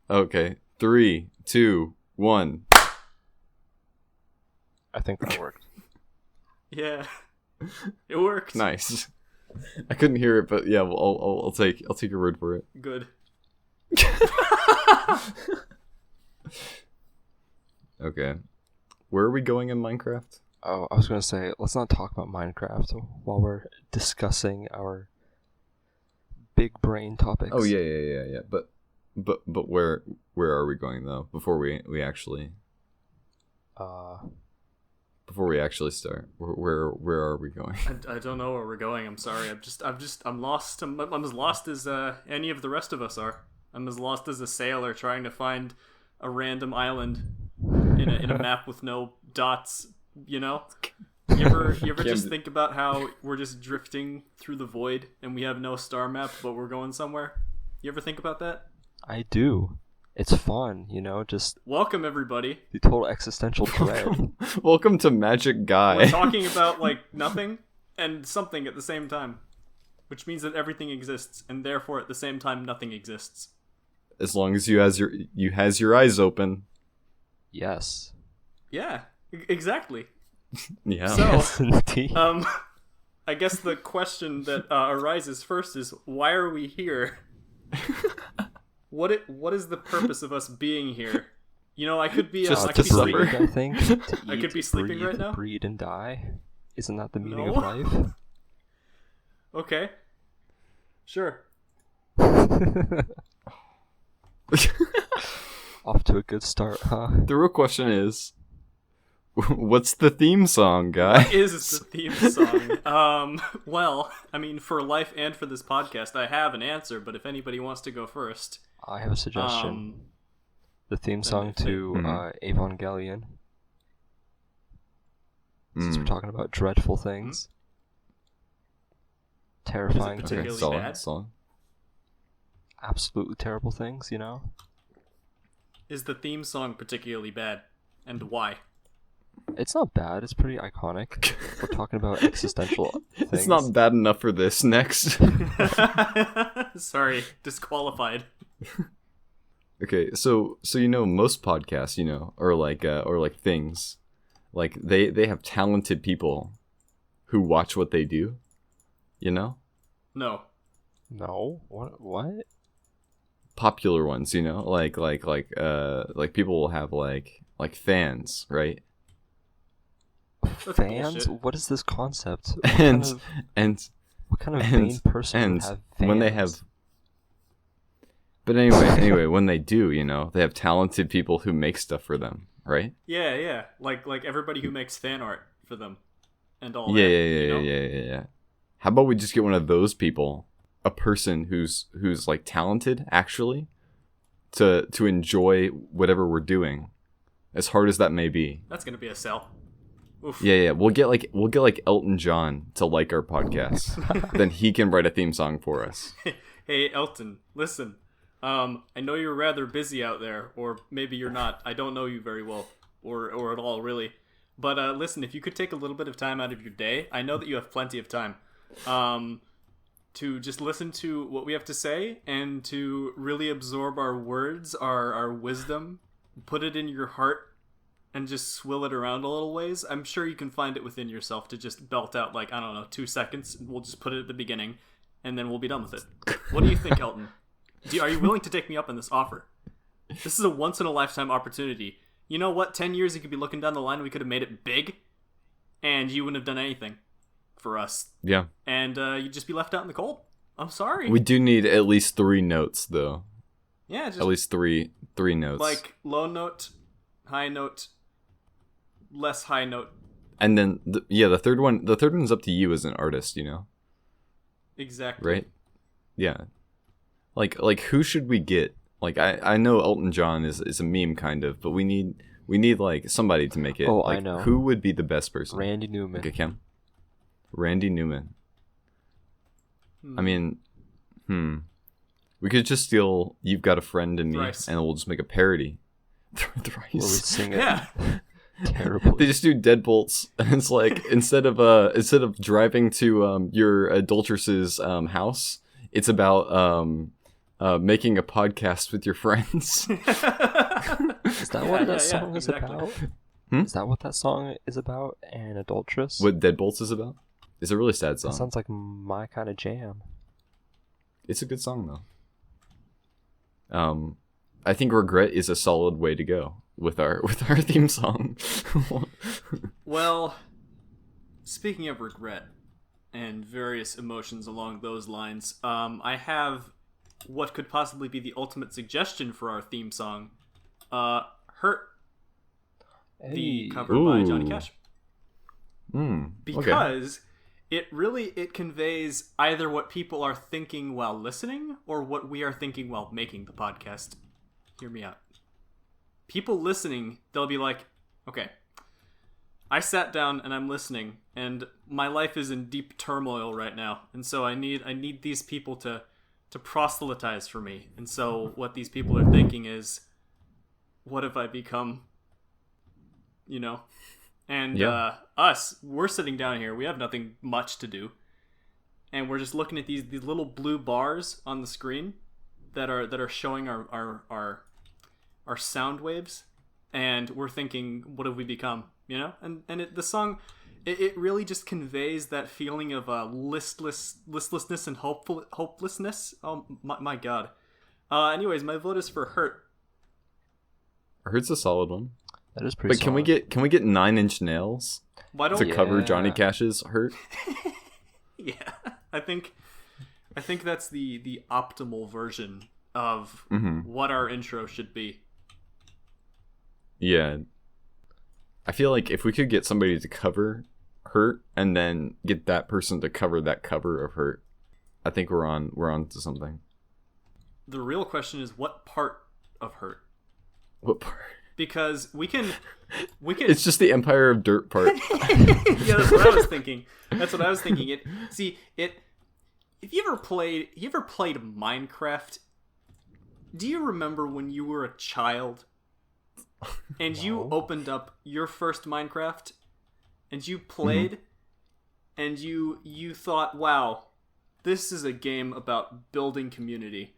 Okay. 3, 2, 1. I think that worked. Yeah, it worked. Nice. I couldn't hear it, but yeah, well, I'll take your word for it. Good. Okay. Where are we going in Minecraft? Oh, I was gonna say, let's not talk about Minecraft while we're discussing our big brain topics. Oh yeah. But where are we going though? Before we actually start, where are we going? I don't know where we're going. I'm sorry. I'm lost. I'm as lost as any of the rest of us are. I'm as lost as a sailor trying to find a random island in a map with no dots. You know? You ever just think about how we're just drifting through the void and we have no star map, but we're going somewhere? You ever think about that? I do. It's fun, just Welcome, everybody. the total existential dread. Welcome to Magic Guy. We're talking about, nothing and something at the same time. Which means that everything exists, and therefore at the same time nothing exists. As long as you has your eyes open. Yes. Yeah, exactly. Yeah. So, Yes, indeed. I guess the question that arises first is, why are we here? What is the purpose of us being here? I could be Just I could be to sleeping. I think. To I could eat, be sleeping breathe, right now. breed and die. Isn't that the meaning No. of life? Okay, sure. Off to a good start, huh? The real question is, what's the theme song, guy? What is the theme song? Well, I mean, for life and for this podcast, I have an answer. But if anybody wants to go first, I have a suggestion. The theme song to Evangelion. Since we're talking about dreadful things. Terrifying Is it things. particularly bad? Song. Absolutely terrible things, is the theme song particularly bad, and why? It's not bad, it's pretty iconic. We're talking about existential things. It's not bad enough for this. Next. Sorry, disqualified. Okay, so most podcasts, or like things, like they have talented people who watch what they do, No. No? What? popular ones, like people will have like fans, right? That's Fans? bullshit. What is this concept? And What kind of vain person would have fans? when they have, but anyway, when they do, they have talented people who make stuff for them, right? Yeah. Like everybody who makes fan art for them, and all Yeah, that. yeah. How about we just get one of those people, a person who's like talented actually, to enjoy whatever we're doing, as hard as that may be. That's gonna be a sell. Oof. Yeah. We'll get like Elton John to like our podcast. Then he can write a theme song for us. Hey, Elton, listen. I know you're rather busy out there, or maybe you're not. I don't know you very well, or at all, really. But listen, if you could take a little bit of time out of your day, I know that you have plenty of time, to just listen to what we have to say and to really absorb our words, our wisdom, put it in your heart, and just swill it around a little ways. I'm sure you can find it within yourself to just belt out, 2 seconds. We'll just put it at the beginning, and then we'll be done with it. What do you think, Elton? Are you willing to take me up on this offer? This is a once-in-a-lifetime opportunity. You know what? 10 years you could be looking down the line, we could have made it big, and you wouldn't have done anything for us. Yeah. And you'd just be left out in the cold. I'm sorry. We do need at least 3 notes, though. Yeah, just At least three notes. like low note, high note, less high note. And then the third one's up to you as an artist, Exactly. right? Yeah. Like who should we get? Like I know Elton John is a meme kind of, but we need like somebody to make it. Oh, like, I know. Who would be the best person? Randy Newman. Okay, Cam. Randy Newman. I mean, we could just steal "You've Got a Friend in Me" Thrice. and we'll just make a parody. Where we Thrice. sing it Yeah. terribly. They just do deadbolts, and it's like instead of driving to your adulteress's house, it's about making a podcast with your friends. Is that what that song is exactly. about? Hmm? Is that what that song is about? An adulteress? What Deadbolts is about? It's a really sad That song. sounds like my kind of jam. It's a good song though. I think regret is a solid way to go with our theme song. Well, speaking of regret and various emotions along those lines, I have what could possibly be the ultimate suggestion for our theme song. Hurt, the cover by Johnny Cash. Okay. Because it conveys either what people are thinking while listening or what we are thinking while making the podcast. Hear me out. People listening, they'll be like, okay, I sat down and I'm listening, and my life is in deep turmoil right now, and so I need these people to proselytize for me. And so what these people are thinking is, what have I become? You know? And us, we're sitting down here, we have nothing much to do, and we're just looking at these little blue bars on the screen that are showing our sound waves, and we're thinking, what have we become? You know? And the song, it really just conveys that feeling of listlessness and hopelessness. Oh my god. Anyways, my vote is for Hurt. Hurt's a solid one. That is pretty But solid. can we get Nine Inch Nails Why don't to we? cover Yeah. Johnny Cash's Hurt? Yeah, I think that's the optimal version of what our intro should be. Yeah. I feel like if we could get somebody to cover Hurt and then get that person to cover that cover of Hurt, I think we're on to something. The real question is, what part of Hurt? What part? Because we can. It's just the Empire of Dirt part. Yeah, that's what I was thinking. If you ever played Minecraft, do you remember when you were a child and you opened up your first Minecraft and you played and you thought, wow, this is a game about building community,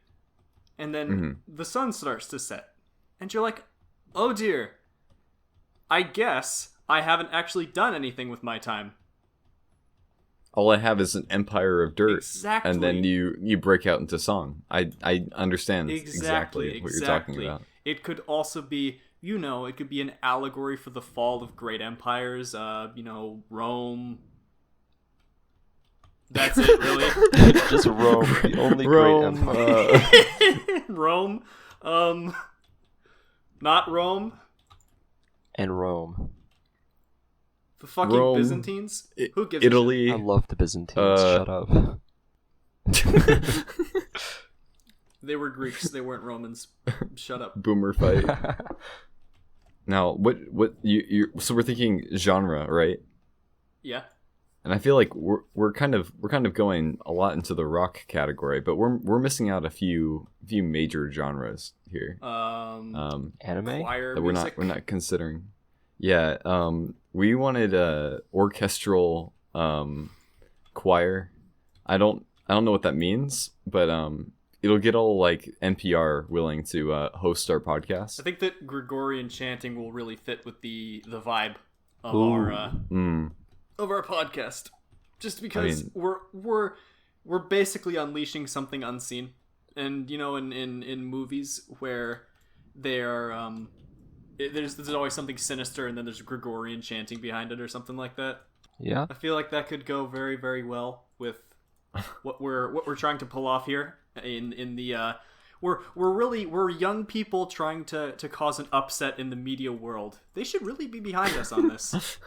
and then the sun starts to set and you're like, oh dear, I guess I haven't actually done anything with my time. All I have is an Empire of Dirt. Exactly. And then you break out into song. I understand exactly what you're talking about. It could also be, it could be an allegory for the fall of great empires, Rome. That's it, really. Just Rome, the only Rome, great empire. Rome. Not Rome. And Rome. The fucking Rome, Byzantines? Who gives Italy. I love the Byzantines. Shut up. They were Greeks, they weren't Romans. Shut up. Boomer fight. Now, what you so we're thinking genre, right? Yeah. And I feel like we're kind of going a lot into the rock category, but we're missing out a few major genres here. Anime? Choir That music. we're not considering. Yeah, we wanted a orchestral choir. I don't know what that means, but it'll get all like NPR willing to host our podcast. I think that Gregorian chanting will really fit with the vibe of Ooh. our podcast. Just because we're basically unleashing something unseen. And in movies where they are there's always something sinister, and then there's Gregorian chanting behind it or something like that. Yeah. I feel like that could go very, very well with what we're trying to pull off here. We're young people trying to cause an upset in the media world. They should really be behind us on this.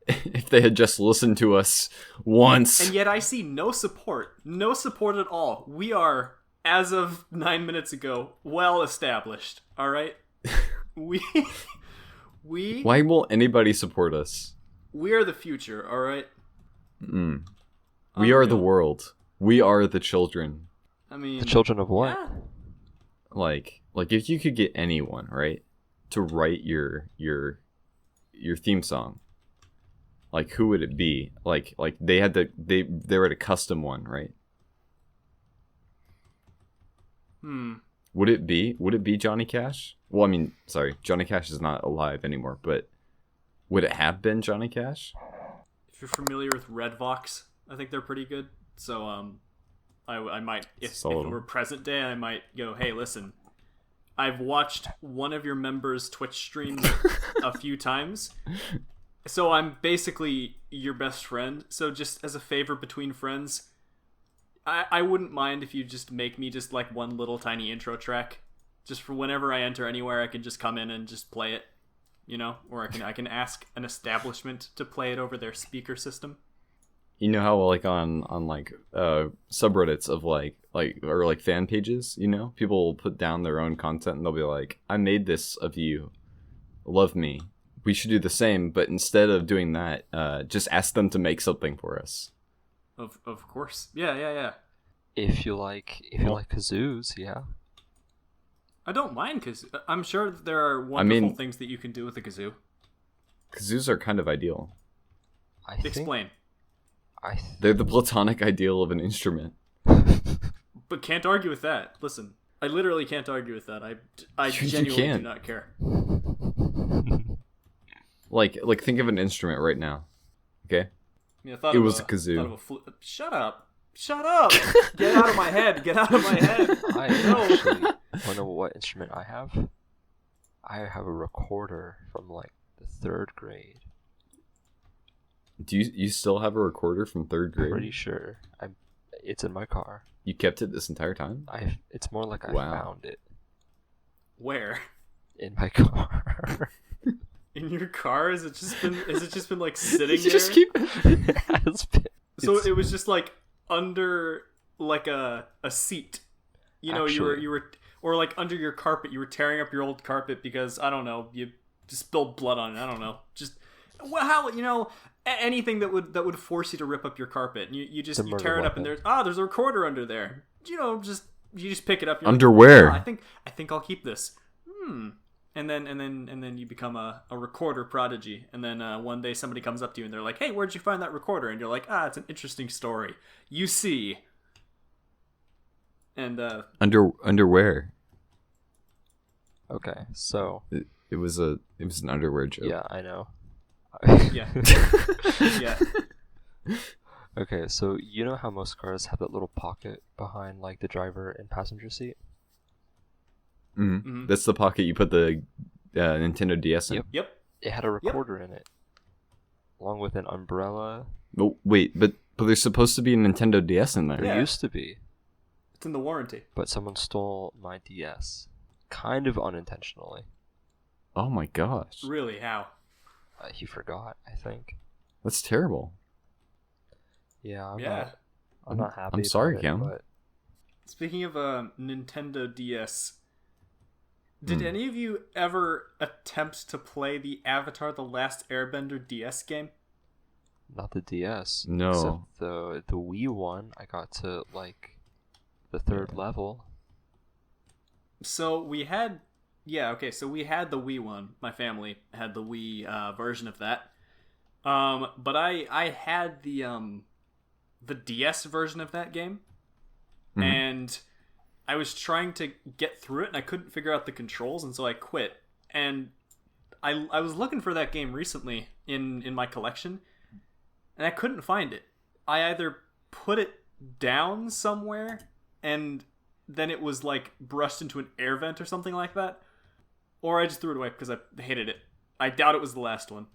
If they had just listened to us once. And yet I see no support at all. We are, as of 9 minutes ago, well established. All right. We Why won't anybody support us? we are the future. All right. We are the world. We are the children. I mean, The children of what? yeah. Like if you could get anyone, right, to write your theme song, like who would it be? Like they had they were a custom one, right? Would it be Johnny Cash? Well, I mean, sorry, Johnny Cash is not alive anymore, but would it have been Johnny Cash? If you're familiar with Redvox, I think they're pretty good. So I might, if it were present day, I might go, hey, listen, I've watched one of your members' Twitch streams a few times, so I'm basically your best friend. So just as a favor between friends, I wouldn't mind if you just make me just like one little tiny intro track, just for whenever I enter anywhere, I can just come in and just play it, you know, or I can ask an establishment to play it over their speaker system. You know how like on like subreddits of like or like fan pages, you know, people will put down their own content and they'll be like, I made this of you, love me. We should do the same, but instead of doing that, just ask them to make something for us. Of course, yeah. If you like kazoos, yeah. I don't mind kazoo. I'm sure there are wonderful things that you can do with a kazoo. Kazoos are kind of ideal. Explain. They're the platonic ideal of an instrument. But can't argue with that. Listen, I literally can't argue with that. I genuinely do not care. Like think of an instrument right now. Okay? I mean, it was a kazoo. Shut up. Get out of my head. I actually want to know what instrument I have. I have a recorder from like the 3rd grade. Do you still have a recorder from 3rd grade? Pretty sure. It's in my car. You kept it this entire time? It's more like I found it. Where? In my car. In your car? Has it just been like sitting there? Just keep It has been. So it was just like under like a seat. You know, Actually, you were or like under your carpet. You were tearing up your old carpet because I don't know, you just spilled blood on it. I don't know. Just how, you know, anything that would force you to rip up your carpet. And you tear it up and there's a recorder under there. You know, you just pick it up. Underwear. Like, I think I'll keep this. And then you become a recorder prodigy. And then one day somebody comes up to you and they're like, hey, where'd you find that recorder? And you're like, it's an interesting story. You see. And underwear. Okay, so it was an underwear joke. Yeah, I know. Yeah. Yeah. Okay, so you know how most cars have that little pocket behind like the driver and passenger seat? Mm-hmm. Mm-hmm. That's the pocket you put the Nintendo DS in. Yep. It had a recorder in it, along with an umbrella. Oh wait, but there's supposed to be a Nintendo DS in there. There used to be. It's in the warranty. But someone stole my DS, kind of unintentionally. Oh my gosh! Really? How? He forgot, I think. That's terrible. Yeah, I'm not happy. I'm sorry, about Cam. But... Speaking of a Nintendo DS, did any of you ever attempt to play the Avatar: The Last Airbender DS game? Not the DS. No. Except the Wii one, I got to like the 3rd level. So we had so we had the Wii one. My family had the Wii version of that. But I had the DS version of that game. Mm-hmm. And I was trying to get through it and I couldn't figure out the controls, and so I quit. And I was looking for that game recently in my collection, and I couldn't find it. I either put it down somewhere and then it was like brushed into an air vent or something like that, or I just threw it away because I hated it. I doubt it was the last one,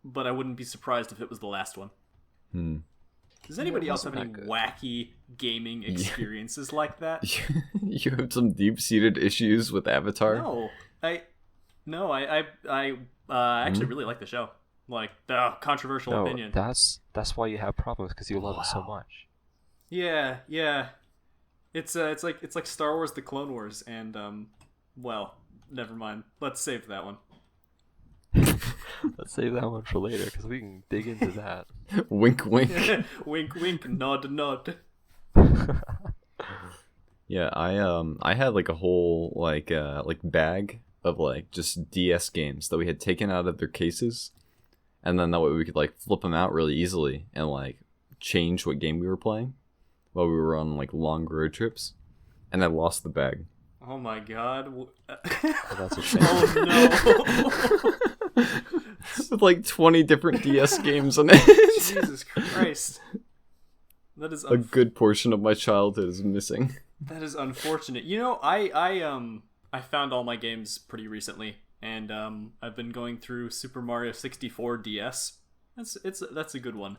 but I wouldn't be surprised if it was the last one. Does anybody else have any wacky gaming experiences like that? You have some deep-seated issues with Avatar? No, I actually really like the show. Like, controversial opinion. That's why you have problems, because you love it so much. Yeah. It's like Star Wars: The Clone Wars, and well, never mind. Let's save that one. Let's save that one for later, because we can dig into that. Wink, wink. Wink, wink. Nod, nod. Yeah, I had like a whole like bag of like just DS games that we had taken out of their cases, and then that way we could like flip them out really easily and like change what game we were playing while we were on like long road trips. and I lost the bag. Oh my god. Oh, that's a shame. Oh no. With like 20 different DS games on it. Jesus Christ. That is A good portion of my childhood is missing. that is unfortunate. You know, I found all my games pretty recently, and I've been going through Super Mario 64 DS. That's a good one.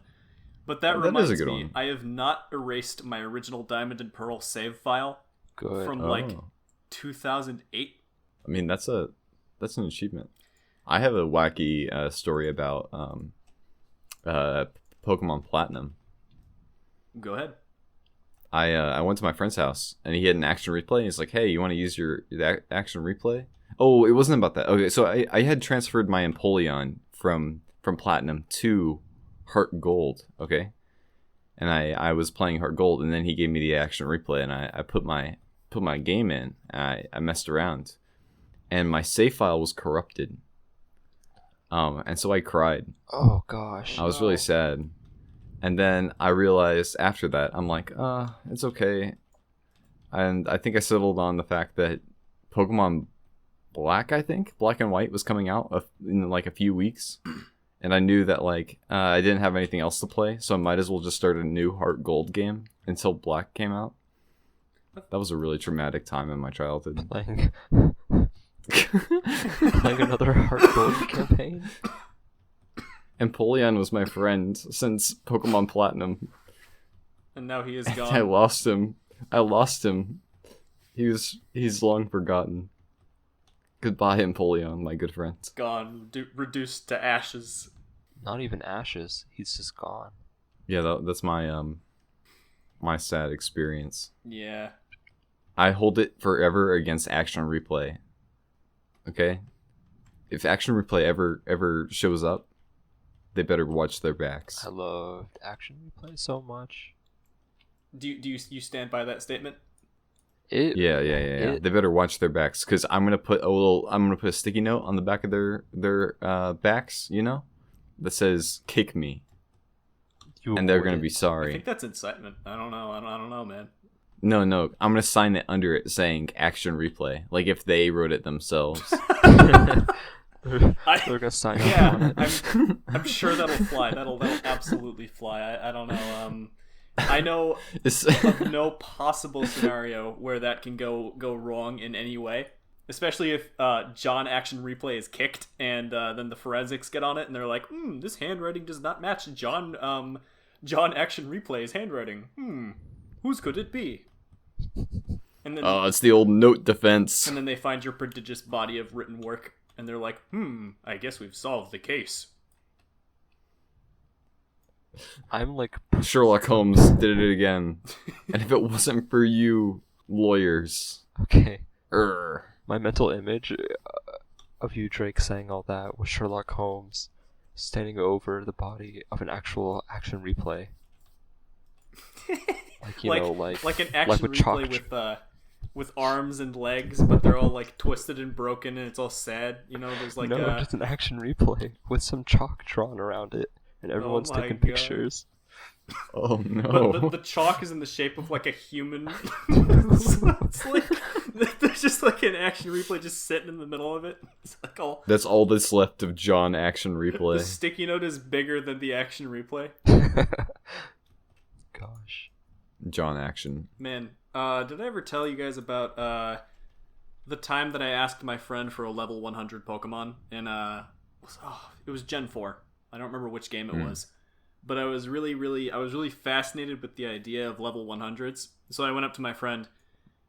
But that reminds is a good me, one. I have not erased my original Diamond and Pearl save file Good. from like 2008. I mean, that's an achievement. I have a wacky story about Pokemon Platinum. Go ahead. I went to my friend's house and he had an action replay. He's like, "Hey, you want to use your action replay?" Oh, it wasn't about that. Okay, so I had transferred my Empoleon from Platinum to Heart Gold. Okay, and I was playing Heart Gold, and then he gave me the action replay, and I put my game in. And I messed around, and my save file was corrupted. And so I cried. Oh gosh. I was really sad. And then I realized after that, I'm like, it's okay. And I think I settled on the fact that Pokemon Black and White was coming out in like a few weeks. And I knew that like I didn't have anything else to play, so I might as well just start a new Heart Gold game until Black came out. That was a really traumatic time in my childhood. Playing another Heart Gold campaign. Empoleon was my friend since Pokemon Platinum. And now he is I gone. lost him. He's long forgotten. Goodbye, Empoleon, my good friend. Gone. Reduced to ashes. Not even ashes. He's just gone. Yeah, that's my my sad experience. Yeah. I hold it forever against Action Replay. Okay? If Action Replay ever shows up, they better watch their backs. I loved Action Replay so much. Do you stand by that statement? Yeah. They better watch their backs, because I'm gonna put a sticky note on the back of their backs, you know, that says "kick me," and they're gonna be I sorry. think that's incitement. I don't know, man. No, I'm gonna sign it under it saying "Action Replay," like if they wrote it themselves. They're gonna sign up on Yeah, it. I'm sure that'll fly. That'll absolutely fly. I don't know. I know of no possible scenario where that can go wrong in any way. Especially if John Action Replay is kicked, and then the forensics get on it, and they're like, this handwriting does not match John Action Replay's handwriting. Whose could it be? And then it's the old note defense. and then they find your prodigious body of written work, and they're like, I guess we've solved the case. I'm like, Sherlock Holmes did it again. And if it wasn't for you, lawyers. okay. Urgh. My mental image of you, Drake, saying all that was Sherlock Holmes standing over the body of an actual Action Replay. Like an action with replay with arms and legs, but they're all like twisted and broken, and it's all sad. You know, there's like no, just an Action Replay with some chalk drawn around it, and everyone's my taking God. pictures. Oh no. but the chalk is in the shape of like a human. So it's like there's just like an Action Replay just sitting in the middle of it. It's like all That's all that's left of John Action Replay. the sticky note is bigger than the Action Replay. Gosh. John Action. Man, did I ever tell you guys about the time that I asked my friend for a level 100 Pokemon in it was Gen 4. I don't remember which game it was. But I was really fascinated with the idea of level 100s. So I went up to my friend,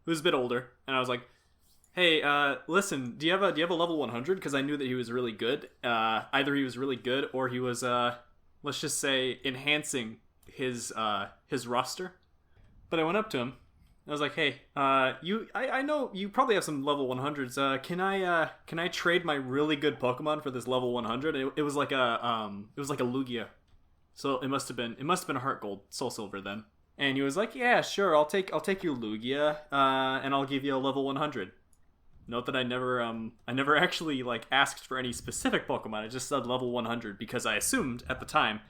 who was a bit older, and I was like, "Hey, listen, do you have a level 100? Because I knew that he was really good. Either he was really good, or he was, let's just say, enhancing his roster." But I went up to him. I was like, "Hey, I know you probably have some level 100s. Can I trade my really good Pokemon for this level 100?" It was like a Lugia. So it must have been a Heart Gold, Soul Silver then. And he was like, "Yeah, sure, I'll take your Lugia, and I'll give you a level 100." Note that I never actually like asked for any specific Pokemon. I just said level 100 because I assumed at the time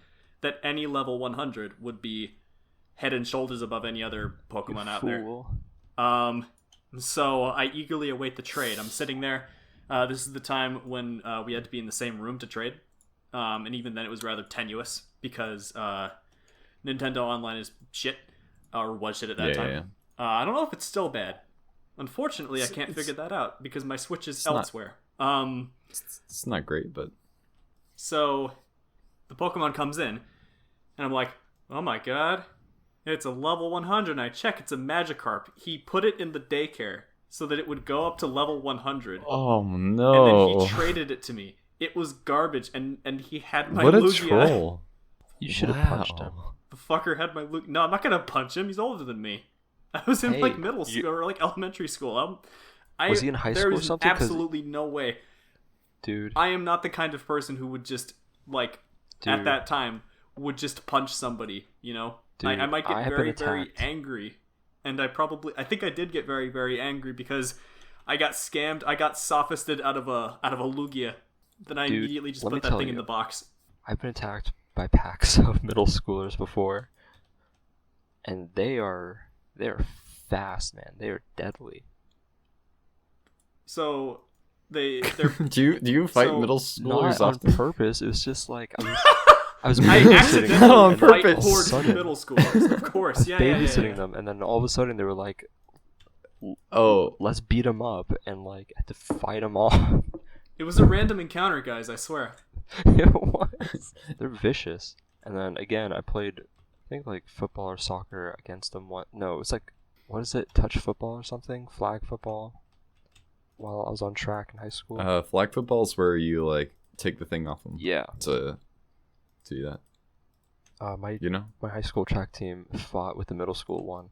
that any level 100 would be head and shoulders above any other Pokemon out there. So I eagerly await the trade. I'm sitting there. This is the time when we had to be in the same room to trade. And even then it was rather tenuous because Nintendo Online is shit. Or was shit at that time. Yeah. I don't know if it's still bad. Unfortunately, I can't figure that out because my Switch is elsewhere. It's not great, but... So, the Pokemon comes in, and I'm like, oh my god, it's a level 100, and I check, it's a Magikarp. He put it in the daycare so that it would go up to level 100. Oh, no. And then he traded it to me. It was garbage, and he had my What a Lugia. troll. You should have punched him. The fucker had my Lugia. No, I'm not gonna punch him, he's older than me. I was in, like, middle school, or, like, elementary school. Was he in high school or something? There is absolutely no way. Dude. I am not the kind of person who would just, like, at that time, would just punch somebody, you know? Dude, I might get very, very angry. And I think I did get very, very angry because I got scammed. I got sophisted out of a Lugia. Then I immediately just put that thing in the box. I've been attacked by packs of middle schoolers before. And they're fast, man. They are deadly. So they're do you fight middle schoolers not on often? purpose. It was just like I was I babysitting accidentally them, on and fight purpose. hordes of middle schoolers, of course. Yeah, babysitting them, and then all of a sudden they were like, Oh, "Let's beat them up," and like I had to fight them off. It was a random encounter, guys. I swear. It was. They're vicious. And then again, I played, I think like football or soccer against them. No, it's like, what is it? Touch football or something? Flag football. While I was on track in high school. flag football is where you, like, take the thing off them. Yeah. To do that. My You know? high school track team fought with the middle school one.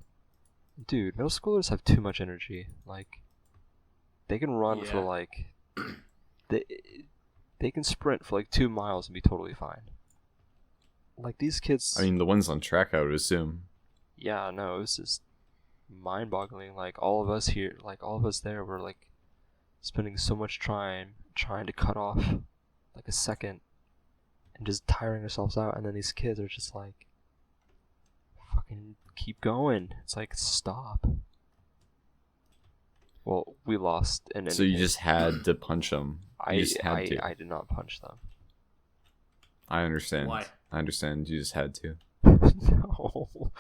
Dude, middle schoolers have too much energy. Like, they can run for like, they can sprint for like 2 miles and be totally fine. Like these kids. I mean, the ones on track, I would assume. Yeah, no, it was just mind-boggling. Like all of us here, like all of us there, were like spending so much time trying to cut off like a second and just tiring ourselves out, and then these kids are just like, fucking keep going. It's like, stop. Well, we lost, and So you just had to punch them. I did not punch them. I understand. Why? I understand. You just had to. No.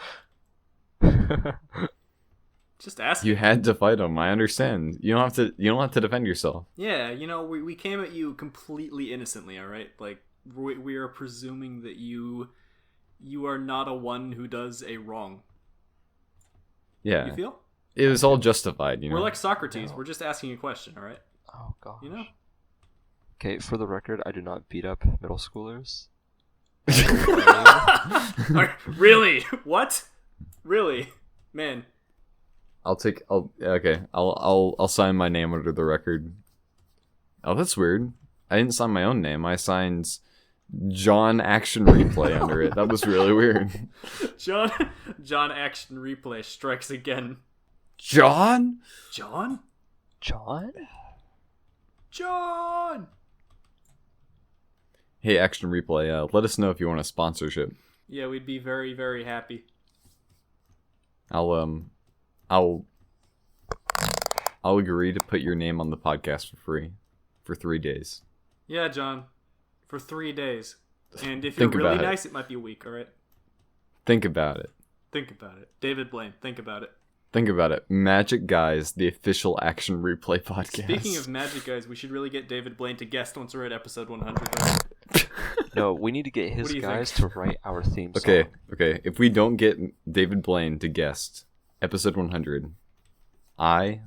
Just ask. You had to fight them. I understand. You don't have to. You don't have to defend yourself. Yeah, you know, we came at you completely innocently, all right? Like, we are presuming that you are not a one who does a wrong. Yeah. You feel? It was all justified. You know. We're like Socrates. No. We're just asking a question, all right? Oh god. You know? Okay, for the record, I do not beat up middle schoolers. Really? What? Really? Man. I'll sign my name under the record. Oh, that's weird. I didn't sign my own name. I signed John Action Replay under it. That was really weird. John Action Replay strikes again. John? John? Hey, Action Replay, let us know if you want a sponsorship. Yeah, we'd be very, very happy. I'll agree to put your name on the podcast for free for 3 days. Yeah, John. For 3 days. And if you're really nice, it might be a week, alright? Think about it. Think about it. David Blaine, think about it. Think about it. Magic Guys, the official Action Replay podcast. Speaking of Magic Guys, we should really get David Blaine to guest once we're at episode 100. No, we need to get his guys to write our theme song. Okay. If we don't get David Blaine to guest episode 100, I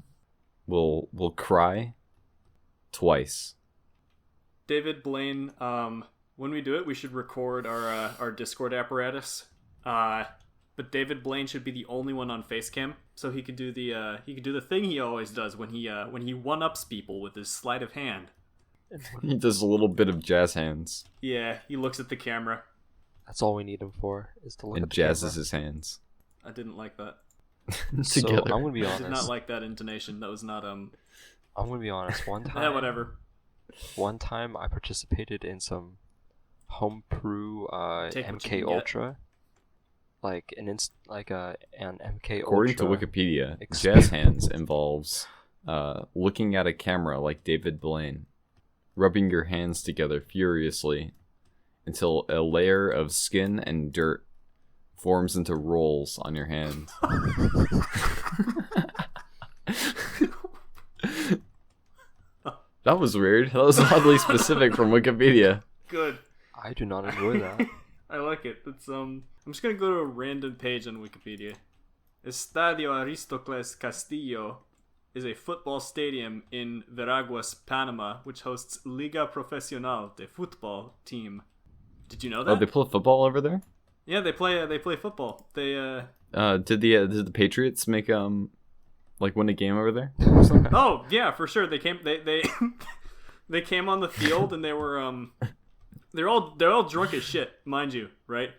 will cry twice. David Blaine, when we do it, we should record our Discord apparatus. But David Blaine should be the only one on Facecam, so he could do the thing he always does when he one-ups people with his sleight of hand. He does a little bit of jazz hands. Yeah, he looks at the camera. That's all we need him for, is to look and at the jazzes camera. his hands. I didn't like that. So, Together. I'm gonna be I honest. did not like that intonation. That was not I'm gonna be honest. One time, yeah, whatever. One time, I participated in some homebrew Take what you MK can get. Ultra. like an MK According to Ultra Wikipedia, Exp- jazz hands involves looking at a camera like David Blaine, rubbing your hands together furiously until a layer of skin and dirt forms into rolls on your hands. That was weird. That was oddly specific from Wikipedia. Good. I do not enjoy that. I like it. It's I'm just gonna go to a random page on Wikipedia. Estadio Aristocles Castillo is a football stadium in Veraguas, Panama, which hosts Liga Profesional de Football team. Did you know that? Oh, they play football over there? Yeah, they play football. They did the Patriots make like win a game over there? Oh, yeah, for sure. They came they came on the field and they were they're all drunk as shit, mind you, right?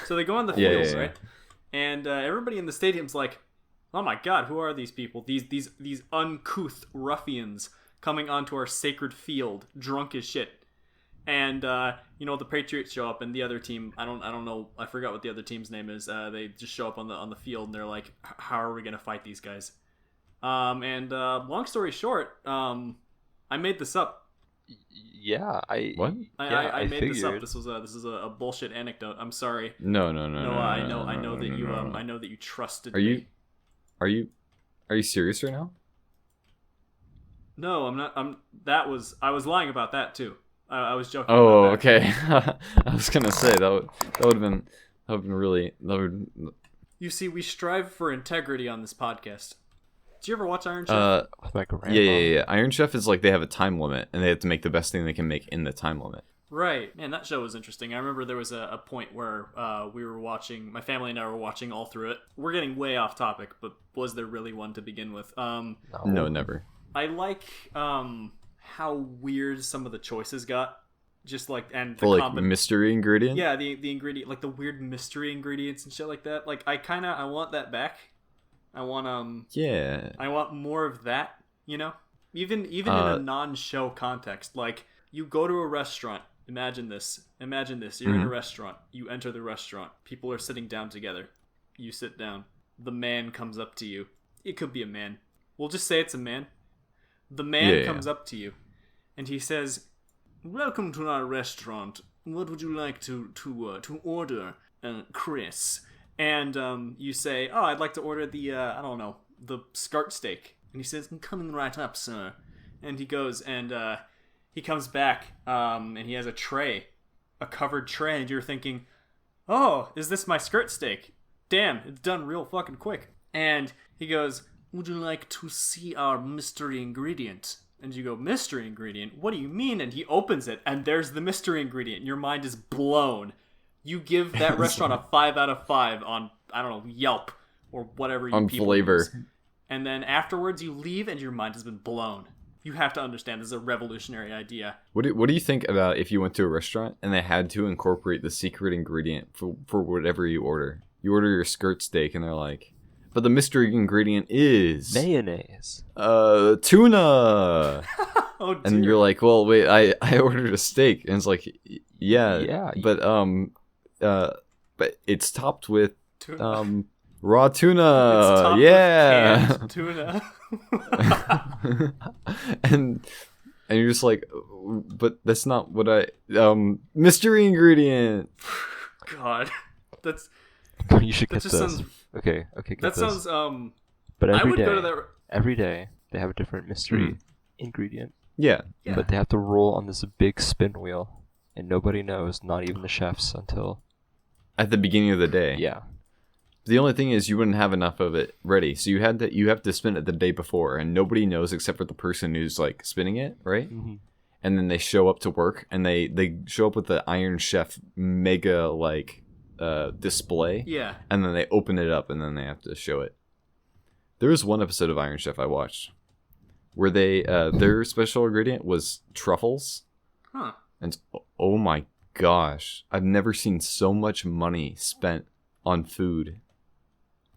So they go on the field, yeah. right? And everybody in the stadium's like, "Oh my god, who are these people? These uncouth ruffians coming onto our sacred field, drunk as shit." And the Patriots show up, and the other team, I don't know, I forgot what the other team's name is. They just show up on the field, and they're like, "How are we gonna fight these guys?" Long story short, I made this up. Yeah, What? I made figured. this up. This is a bullshit anecdote. I'm sorry. No. I know that you trusted Are me. Are you serious right now? No, I'm not. I was lying about that too. I was joking. Oh, about that. okay. I was gonna say that would have been really You see, we strive for integrity on this podcast. Did you ever watch Iron Chef? With my grandma. Yeah. Iron Chef is like they have a time limit and they have to make the best thing they can make in the time limit. Right. Man, that show was interesting. I remember there was a point where we were watching, my family and I were watching all through it. We're getting way off topic, but was there really one to begin with? No, never. I like how weird some of the choices got. Just like, and the For like mystery ingredient? Yeah, the ingredient, like the weird mystery ingredients and shit like that. Like, I want that back. I want Yeah. I want more of that, Even in a non-show context. Like, you go to a restaurant, imagine this, you're in a restaurant, you enter the restaurant, people are sitting down together, you sit down, the man comes up to you, it could be a man, we'll just say it's a man, the man comes up to you, and he says, "Welcome to our restaurant, what would you like to order, Chris?" And you say, "Oh, I'd like to order the, the skirt steak." And he says, "I'm coming right up, sir." And he goes and he comes back and he has a covered tray, and you're thinking, "Oh, is this my skirt steak? Damn, it's done real fucking quick." And he goes, "Would you like to see our mystery ingredient?" And you go, "Mystery ingredient? What do you mean?" And he opens it, and there's the mystery ingredient. Your mind is blown. You give that restaurant a 5 out of 5 on, I don't know, Yelp or whatever you On people flavor. use. And then afterwards you leave and your mind has been blown. You have to understand, this is a revolutionary idea. What do you think about if you went to a restaurant and they had to incorporate the secret ingredient for whatever you order? You order your skirt steak and they're like, "But the mystery ingredient is Mayonnaise. Tuna." Oh dear. And you're like, "Well, wait, I ordered a steak." And it's like, Yeah. But it's topped with Tuna. raw tuna. It's topped with Yeah. canned tuna. and you're just like, "But that's not what mystery ingredient." God. You should That get just this. sounds Okay, get that this. sounds But I every would day, go to that every day they have a different mystery ingredient. Yeah. Yeah. But they have to roll on this big spin wheel, and nobody knows, not even the chefs, until At the beginning of the day. yeah. The only thing is you wouldn't have enough of it ready, so you have to spin it the day before, and nobody knows except for the person who's like spinning it, right? Mm-hmm. And then they show up to work, and they show up with the Iron Chef mega display, Yeah. and then they open it up, and then they have to show it. There was one episode of Iron Chef I watched where they their special ingredient was truffles, Huh. and oh my gosh, I've never seen so much money spent on food.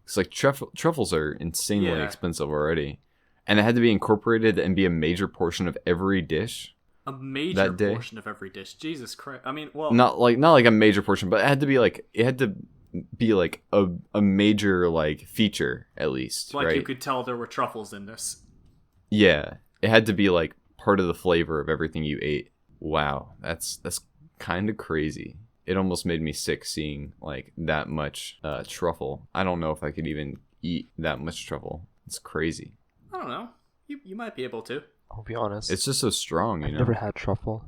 It's like truffles are insanely Yeah. expensive already, and it had to be incorporated and be a major portion of every dish. A major That day? portion of every dish. Jesus Christ. I mean, well, Not like a major portion, but it had to be like it had to be like a major like feature at least, Like right? you could tell there were truffles in this. Yeah, it had to be like part of the flavor of everything you ate. Wow, that's kind of crazy. It almost made me sick seeing like that much truffle. I don't know if I could even eat that much truffle. It's crazy. I don't know. You might be able to. I'll be honest. It's just so strong, you I've know. never had truffle.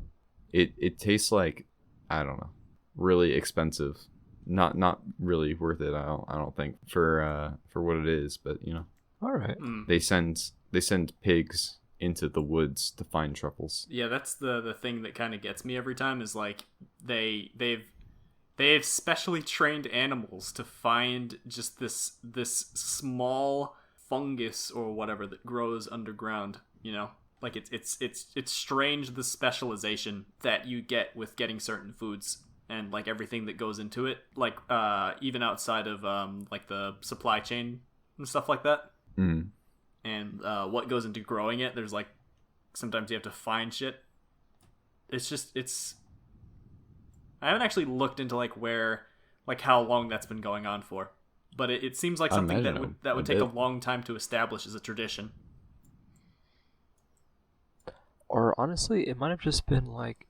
It tastes like, I don't know, really expensive. Not really worth it. I don't think for what it is, but you know. All right. They send pigs into the woods to find truffles. Yeah, that's the thing that kind of gets me every time is like they've specially trained animals to find just this small fungus or whatever that grows underground, you know? Like it's strange the specialization that you get with getting certain foods and like everything that goes into it, like even outside of like the supply chain and stuff like that. Mm. And what goes into growing it. There's like sometimes you have to find shit. It's I haven't actually looked into like how long that's been going on for, but it seems like something that would take a long time to establish as a tradition. Or honestly, it might have just been like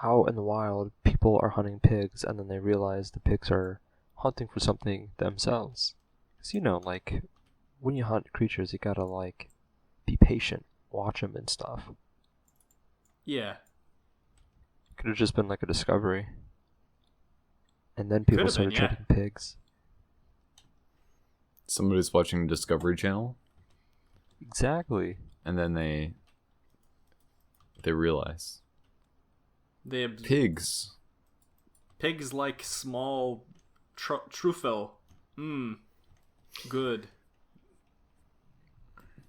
out in the wild, people are hunting pigs, and then they realize the pigs are hunting for something themselves. Because you know, like when you hunt creatures, you gotta like be patient, watch them and stuff. Yeah. Could have just been like a discovery, and then people started hunting pigs. Somebody's watching Discovery Channel. Exactly. And then they realize pigs like small truffle. Good.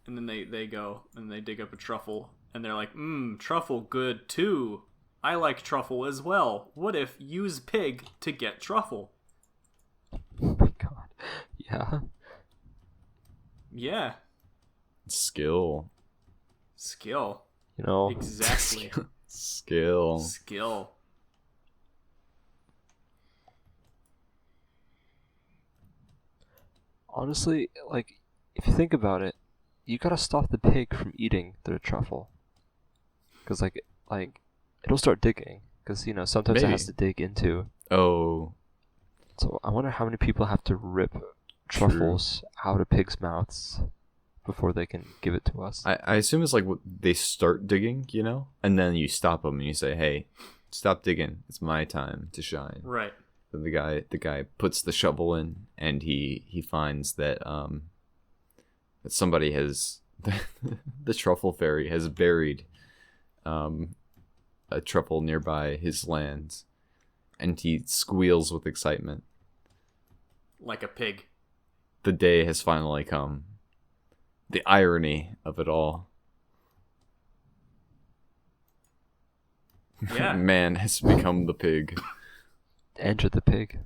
And then they go and they dig up a truffle and they're like, truffle good too. I like truffle as well. What if use pig to get truffle? Oh my god. Yeah. Yeah. Skill. You know. Exactly. Skill. Honestly, like, if you think about it, you gotta stop the pig from eating the truffle. Because, like, it'll start digging. Because, you know, sometimes it has to dig into. Oh. So I wonder how many people have to rip truffles out of pigs' mouths before they can give it to us. I assume it's like they start digging, you know? And then you stop them and you say, hey, stop digging. It's my time to shine. Right. And the guy puts the shovel in and he finds that that somebody has the truffle fairy has buried a truffle nearby his lands, and he squeals with excitement. Like a pig. The day has finally come. The irony of it all. Yeah. Man has become the pig. Enter the pig.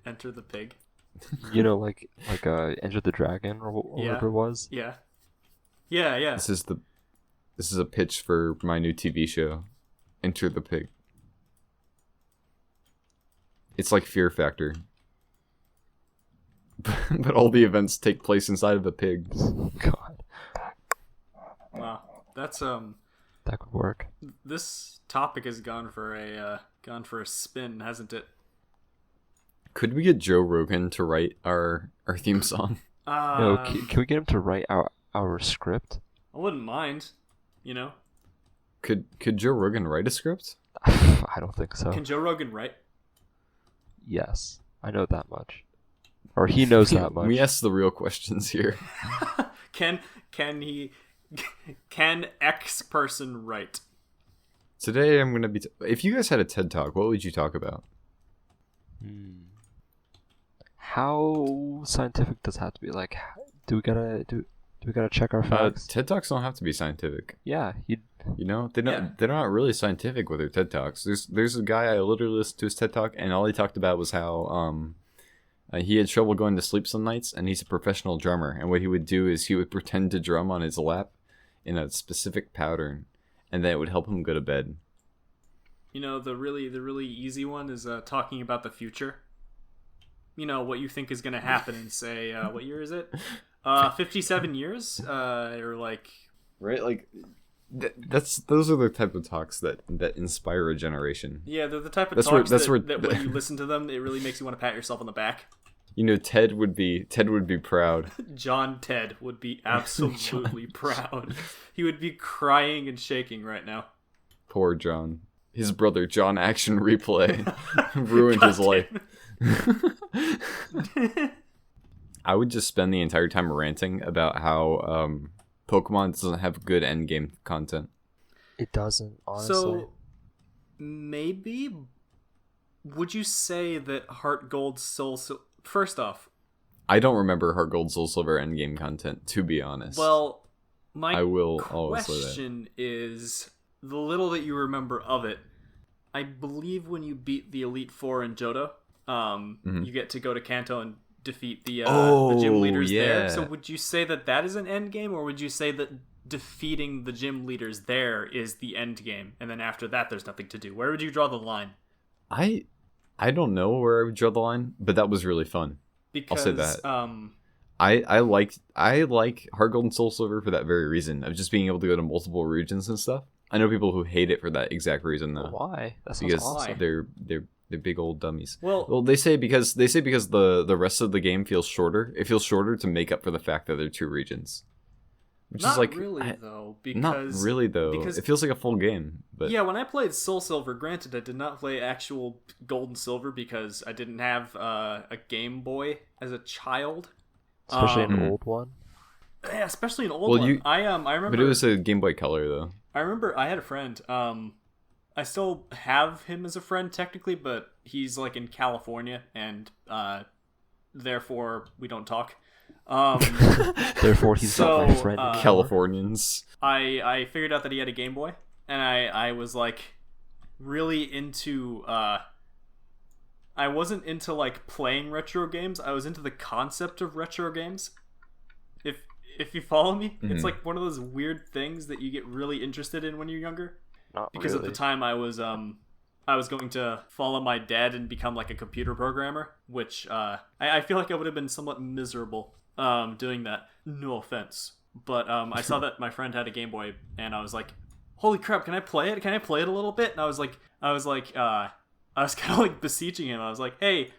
Enter the pig. You know, like Enter the Dragon or whatever it was. Yeah. This is a pitch for my new TV show, Enter the Pig. It's like Fear Factor. But all the events take place inside of the pigs. God. Wow. That's That could work. This topic has gone for a spin, hasn't it? Could we get Joe Rogan to write our theme song? No, can we get him to write our script? I wouldn't mind, you know. Could Joe Rogan write a script? I don't think so. Can Joe Rogan write? Yes, I know that much. Or he knows that much. We ask the real questions here. Can X person write? Today I'm gonna be. If you guys had a TED Talk, what would you talk about? How scientific does it have to be? Like, do we gotta check our facts? TED Talks don't have to be scientific. Yeah, you know they're not really scientific with their TED Talks. There's a guy I literally listened to his TED Talk, and all he talked about was how he had trouble going to sleep some nights, and he's a professional drummer. And what he would do is he would pretend to drum on his lap in a specific pattern, and then it would help him go to bed. You know, the really easy one is talking about the future. You know, what you think is going to happen in, say, what year is it? 57 years? Or like... Right? Like, those are the type of talks that inspire a generation. Yeah, they're the type of That's talks where that when you listen to them, it really makes you want to pat yourself on the back. You know, Ted would be proud. John Ted would be absolutely proud. He would be crying and shaking right now. Poor John. His brother, John Action Replay, ruined his life. I would just spend the entire time ranting about how Pokemon doesn't have good endgame content. It doesn't, honestly. So, maybe... Would you say that Heart Gold Soul... First off... I don't remember Heart Gold Soul Silver endgame content, to be honest. Well, my I will always say that. question is... The little that you remember of it, I believe when you beat the Elite Four in Johto, you get to go to Kanto and defeat the gym leaders there. So would you say that is an end game, or would you say that defeating the gym leaders there is the end game, and then after that there's nothing to do? Where would you draw the line? I don't know where I would draw the line, but that was really fun. Because, I'll say that. I like Heart Gold and Soul Silver for that very reason of just being able to go to multiple regions and stuff. I know people who hate it for that exact reason though. Why? That's because awesome. they're big old dummies. Well, they say because the rest of the game feels shorter. It feels shorter to make up for the fact that there are two regions. Which not is like really though. Because not really though. Because it feels like a full game. But yeah, when I played Soul Silver, granted I did not play actual Gold and Silver because I didn't have a Game Boy as a child. Especially an old one. Yeah, especially an old one. I remember. But it was a Game Boy Color though. I remember I had a friend. I still have him as a friend technically, but he's like in California, and therefore we don't talk. Therefore, he's not my friend. Californians. I figured out that he had a Game Boy, and I was like really into. I wasn't into like playing retro games. I was into the concept of retro games. If you follow me, it's like one of those weird things that you get really interested in when you're younger. Not because really. at the time I was going to follow my dad and become like a computer programmer, which I feel like I would have been somewhat miserable doing that. No offense, but I saw that my friend had a Game Boy, and I was like, "Holy crap! Can I play it? Can I play it a little bit?" And I was kind of like beseeching him. I was like, "Hey,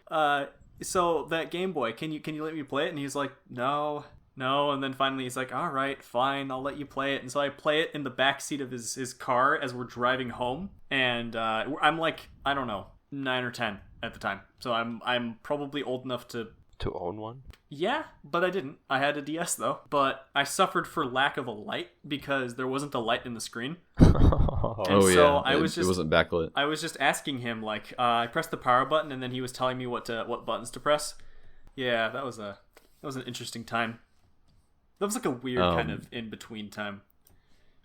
so that Game Boy, can you let me play it?" And he's like, "No." And then finally he's like, all right, fine, I'll let you play it. And so I play it in the backseat of his car as we're driving home. And I'm like, I don't know, 9 or 10 at the time. So I'm probably old enough to own one? Yeah, but I didn't. I had a DS though. But I suffered for lack of a light because there wasn't a light in the screen. It wasn't backlit. I was just asking him, like, I pressed the power button and then he was telling me what buttons to press. Yeah, that was an interesting time. That was like a weird kind of in-between time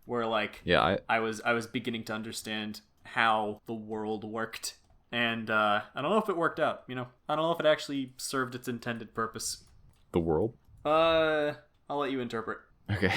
where like I was beginning to understand how the world worked, and I don't know if it worked out, you know. I don't know if it actually served its intended purpose. The world? I'll let you interpret. Okay.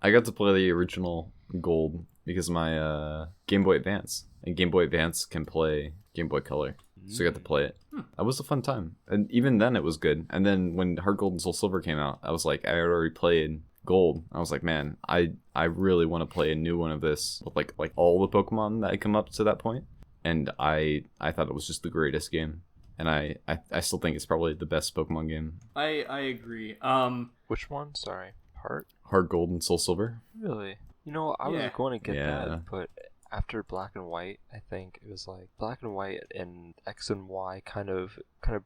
I got to play the original Gold because my Game Boy Advance, and Game Boy Advance can play Game Boy Color. So I got to play it. That was a fun time. And even then it was good. And then when Heart Gold and Soul Silver came out, I was like, I had already played Gold. I was like, man, I really want to play a new one of this with like all the Pokemon that had come up to that point. And I thought it was just the greatest game. And I still think it's probably the best Pokemon game. I agree. Which one? Sorry. Heart Gold and Soul Silver. Really? You know, I was going to get Yeah. that, but after Black and White, I think it was like Black and White and X and Y kind of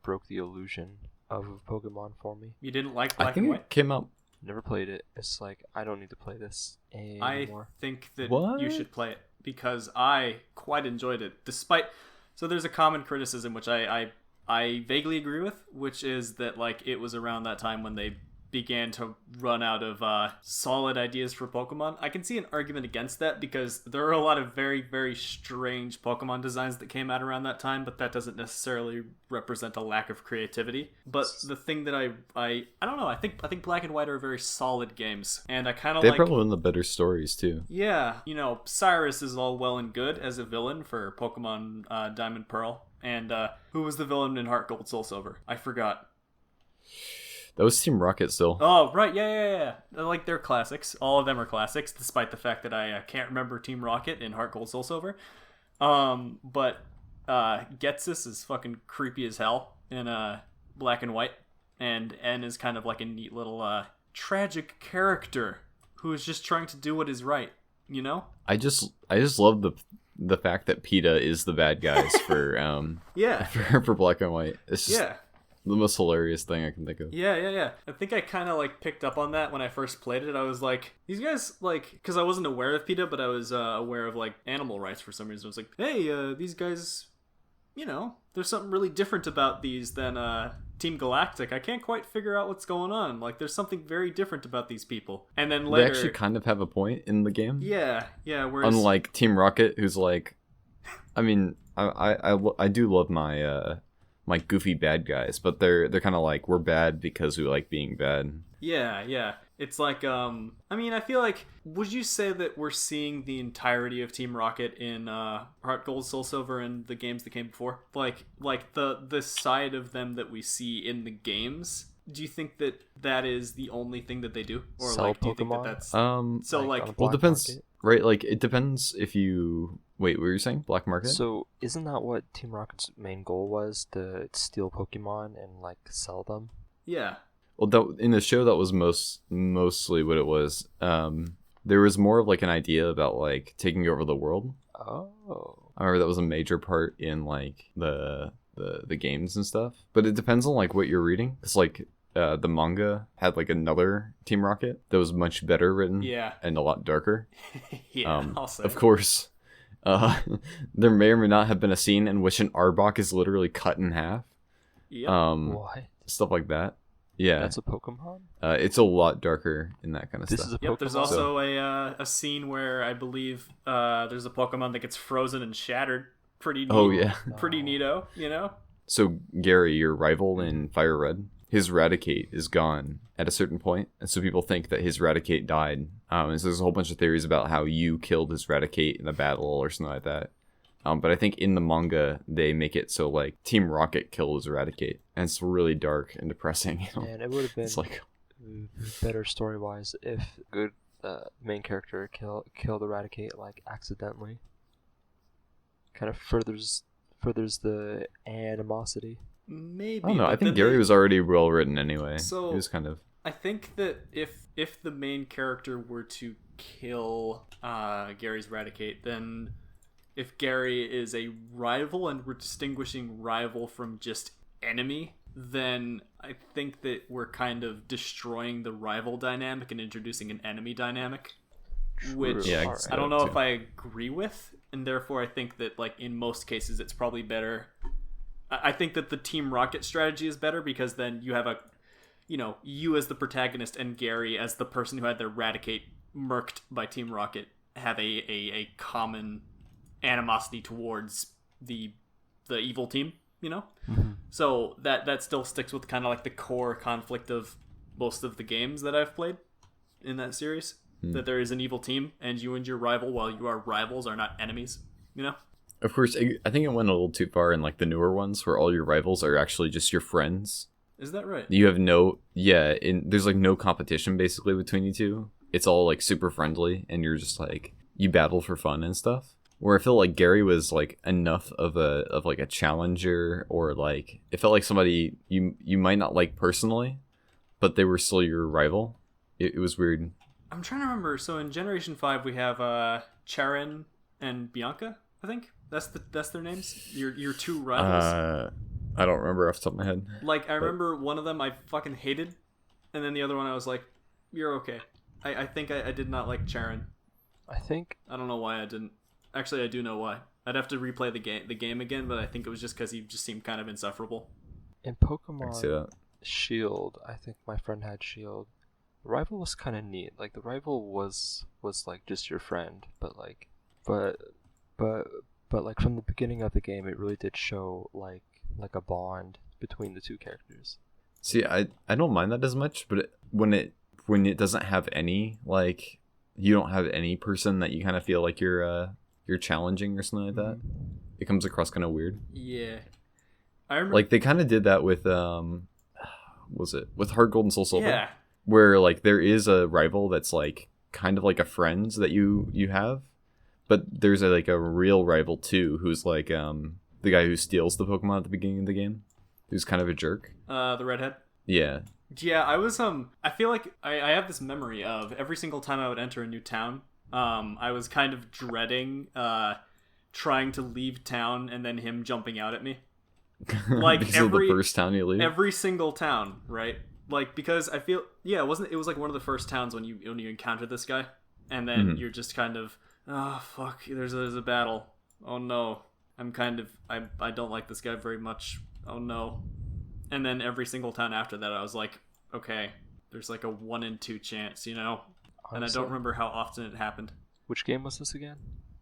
broke the illusion of Pokemon for me. You didn't like I Black think and White? it came out. Never played it. It's like I don't need to play this anymore. I think that What? you should play it because I quite enjoyed it. So there's a common criticism which I vaguely agree with, which is that like it was around that time when they began to run out of solid ideas for Pokemon. I can see an argument against that because there are a lot of very, very strange Pokemon designs that came out around that time, but that doesn't necessarily represent a lack of creativity. But the thing that I don't know, I think Black and White are very solid games, and I kind of They like... probably one of the better stories too. Yeah, Cyrus is all well and good as a villain for Pokemon Diamond Pearl. And who was the villain in Heart Gold Soul Silver? I forgot. That was Team Rocket still. Oh, right, yeah. Like, they're classics. All of them are classics, despite the fact that I can't remember Team Rocket in Heart Gold Soul Silver. But Ghetsis is fucking creepy as hell in Black and White. And N is kind of like a neat little tragic character who is just trying to do what is right, you know? I just love the fact that PETA is the bad guys for Yeah. for Black and White. It's just the most hilarious thing I can think of. Yeah. I think I kind of like picked up on that when I first played it. I was like, these guys, like, because I wasn't aware of PETA, but I was aware of like animal rights for some reason. I was like, hey, these guys, there's something really different about these than Team Galactic. I can't quite figure out what's going on. Like, there's something very different about these people. And then later, They actually kind of have a point in the game. Yeah. Whereas, unlike Team Rocket, who's like, I mean, I do love my my goofy bad guys, but they're kind of like, we're bad because we like being bad. Yeah. It's like, I mean, I feel like, would you say that we're seeing the entirety of Team Rocket in Heart Gold, Soul Silver, and the games that came before? Like the side of them that we see in the games. Do you think that is the only thing that they do, or Sell like, do you think Pokemon? that's on well, it Black depends, Market? right? Like, it depends if you wait. What were you saying? Black Market? So isn't that what Team Rocket's main goal was, to steal Pokemon and like sell them? Yeah. Well, that, in the show, that was mostly what it was. There was more of like an idea about like taking over the world. Oh. I remember that was a major part in like the games and stuff. But it depends on like what you're reading. It's like the manga had like another Team Rocket that was much better written. Yeah. And a lot darker. Yeah. I'll say. Of course. There may or may not have been a scene in which an Arbok is literally cut in half. Yep. What? Stuff like that. Yeah. That's a Pokemon? It's a lot darker in that kind of This stuff. is a Yep, Pokemon? there's also a scene where I believe there's a Pokemon that gets frozen and shattered. Pretty neat. Oh, yeah. Pretty neato, So, Gary, your rival in Fire Red, his Raticate is gone at a certain point, and so people think that his Raticate died. And so there's a whole bunch of theories about how you killed his Raticate in a battle or something like that. But I think in the manga, they make it so, like, Team Rocket killed his Raticate. And it's really dark and depressing. And it would have been It's like, better story-wise if good main character killed Eradicate, like, accidentally. Kind of furthers the animosity. Maybe. I don't know. I but think then Gary they- was already well written anyway. So- He was kind of... I think that if the main character were to kill Gary's Raticate, then if Gary is a rival and we're distinguishing rival from just enemy, then I think that we're kind of destroying the rival dynamic and introducing an enemy dynamic, which Yeah, I can Alright. see I don't that know too. if I agree with, and therefore I think that like in most cases it's probably better. I think that the Team Rocket strategy is better because then you have you as the protagonist and Gary as the person who had their Raticate murked by Team Rocket have a common animosity towards the evil team, So that still sticks with kind of like the core conflict of most of the games that I've played in that series. That there is an evil team and you and your rival, while you are rivals, are not enemies, Of course, I think it went a little too far in like the newer ones where all your rivals are actually just your friends. Is that right? You have there's like no competition basically between you two. It's all like super friendly and you're just like, you battle for fun and stuff. Where I feel like Gary was like enough of a challenger, or like it felt like somebody you might not like personally, but they were still your rival. It was weird. I'm trying to remember. So in Generation 5 we have Charon and Bianca, I think. That's their names? Your two rivals? I don't remember off the top of my head. Like, I remember one of them I fucking hated, and then the other one I was like, you're okay. I think I did not like Charon. I think I don't know why I didn't. Actually, I do know why. I'd have to replay the game again, but I think it was just because he just seemed kind of insufferable. in I can see Pokemon, that. Shield. I think my friend had Shield. The rival was kind of neat. Like the rival was like just your friend, but but but like from the beginning of the game, it really did show like a bond between the two characters. See, I don't mind that as much, but when it doesn't have any, like, you don't have any person that you kind of feel like you're challenging or something like that, it comes across kind of weird. Yeah. I remember. Like, they kind of did that with, was it? With Heart Gold and Soul Silver? Yeah. Where, like, there is a rival that's, like, kind of like a friend that you have, but there's, like, a real rival, too, who's, like, the guy who steals the Pokemon at the beginning of the game, who's kind of a jerk. The redhead? Yeah. Yeah, I was, I feel like I have this memory of every single time I would enter a new town, I was kind of dreading, trying to leave town and then him jumping out at me. Like, This is the first town you leave? Every single town, right? Like, because I feel, yeah, it was like one of the first towns when you encounter this guy, and then you're just kind of, oh, fuck, there's a battle. Oh, no. I don't like this guy very much. Oh, no. And then every single town after that, I was like, okay, there's like a 1 in 2 chance, you know? And I don't remember how often it happened. Which game was this again?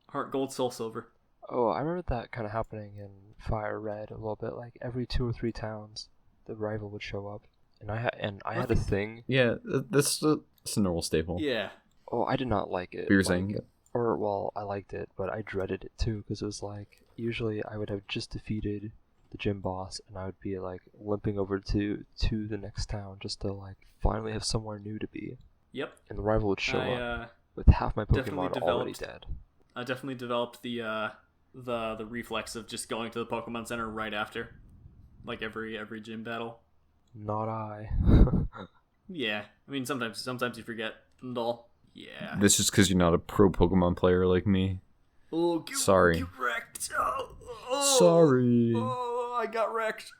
Heart Gold, Soul Silver. Oh, I remember that kind of happening in Fire Red a little bit. Like every 2 or 3 towns, the rival would show up, and I had a thing. Yeah, that's a normal staple. Yeah. Oh, I did not like it. You're saying? Or well, I liked it, but I dreaded it too because it was like usually I would have just defeated the gym boss, and I would be like limping over to the next town just to like finally have somewhere new to be. Yep. And the rival would show up with half my Pokemon already dead. I definitely developed the reflex of just going to the Pokemon Center right after, like every gym battle. Not I. Yeah, I mean sometimes you forget and all. Yeah. This is because you're not a pro Pokemon player like me. Oh, sorry. Get wrecked. Oh, sorry. Oh, I got wrecked.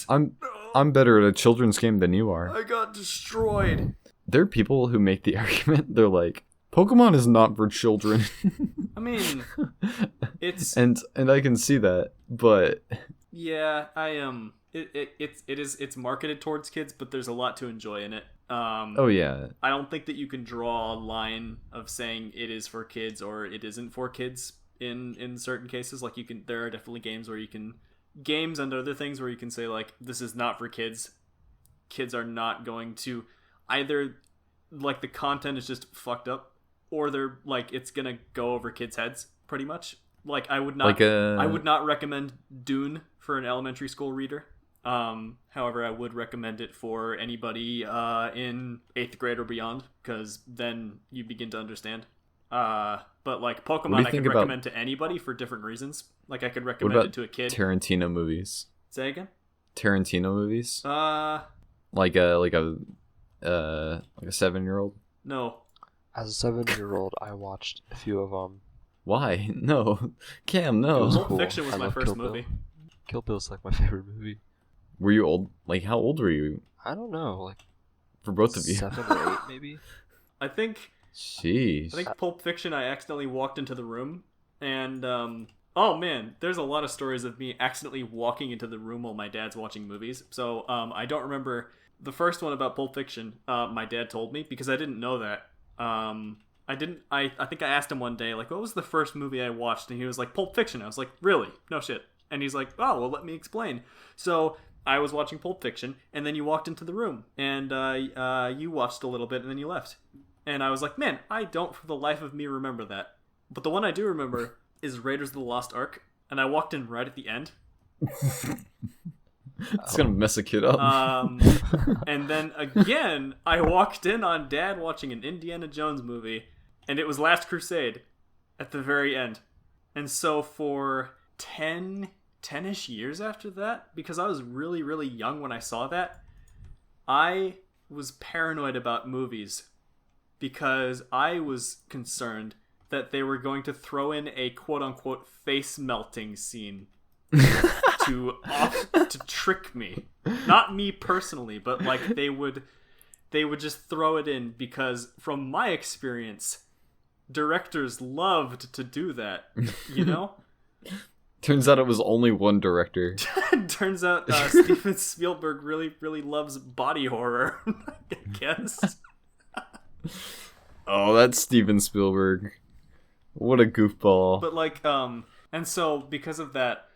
I'm better at a children's game than you are. I got destroyed. There are people who make the argument. They're like, Pokemon is not for children. I mean, it's and I can see that, but yeah, it's marketed towards kids, but there's a lot to enjoy in it. Oh yeah. I don't think that you can draw a line of saying it is for kids or it isn't for kids in certain cases. Like there are definitely games and other things where you can say like this is not for kids. Kids are not going to either like the content is just fucked up or they're like it's gonna go over kids' heads pretty much. Like I would not recommend Dune for an elementary school reader. However, I would recommend it for anybody in 8th grade or beyond, because then you begin to understand. But like Pokemon, I could recommend to anybody for different reasons. Like I could recommend it to a kid. Tarantino movies. Say again? Tarantino movies. Like a 7-year-old. No. As a 7-year-old, I watched a few of them. Why? No, Cam, no. Pulp Fiction was my first movie. Kill Bill's like my favorite movie. Were you old? Like, how old were you? I don't know. Like, for both of you. 7 or 8, maybe. I think. Jeez. I think Pulp Fiction. I accidentally walked into the room, and oh man, there's a lot of stories of me accidentally walking into the room while my dad's watching movies. So I don't remember the first one about Pulp Fiction. My dad told me because I didn't know that. I think I asked him one day, like, what was the first movie I watched? And he was like, Pulp Fiction. I was like, really? No shit. And he's like, oh, well, let me explain. So I was watching Pulp Fiction, and then you walked into the room, and you watched a little bit, and then you left. And I was like, man, I don't for the life of me remember that. But the one I do remember is Raiders of the Lost Ark, and I walked in right at the end. It's gonna mess a kid up. And then again, I walked in on Dad watching an Indiana Jones movie, and it was Last Crusade at the very end. And so for 10-ish years after that, because I was really, really young when I saw that, I was paranoid about movies because I was concerned that they were going to throw in a quote-unquote face-melting scene to trick me. Not me personally, but like they would just throw it in because from my experience, directors loved to do that, you know? Turns out it was only one director. Turns out Steven Spielberg really loves body horror, I guess. Oh, that's Steven Spielberg. What a goofball. But like, and so because of that,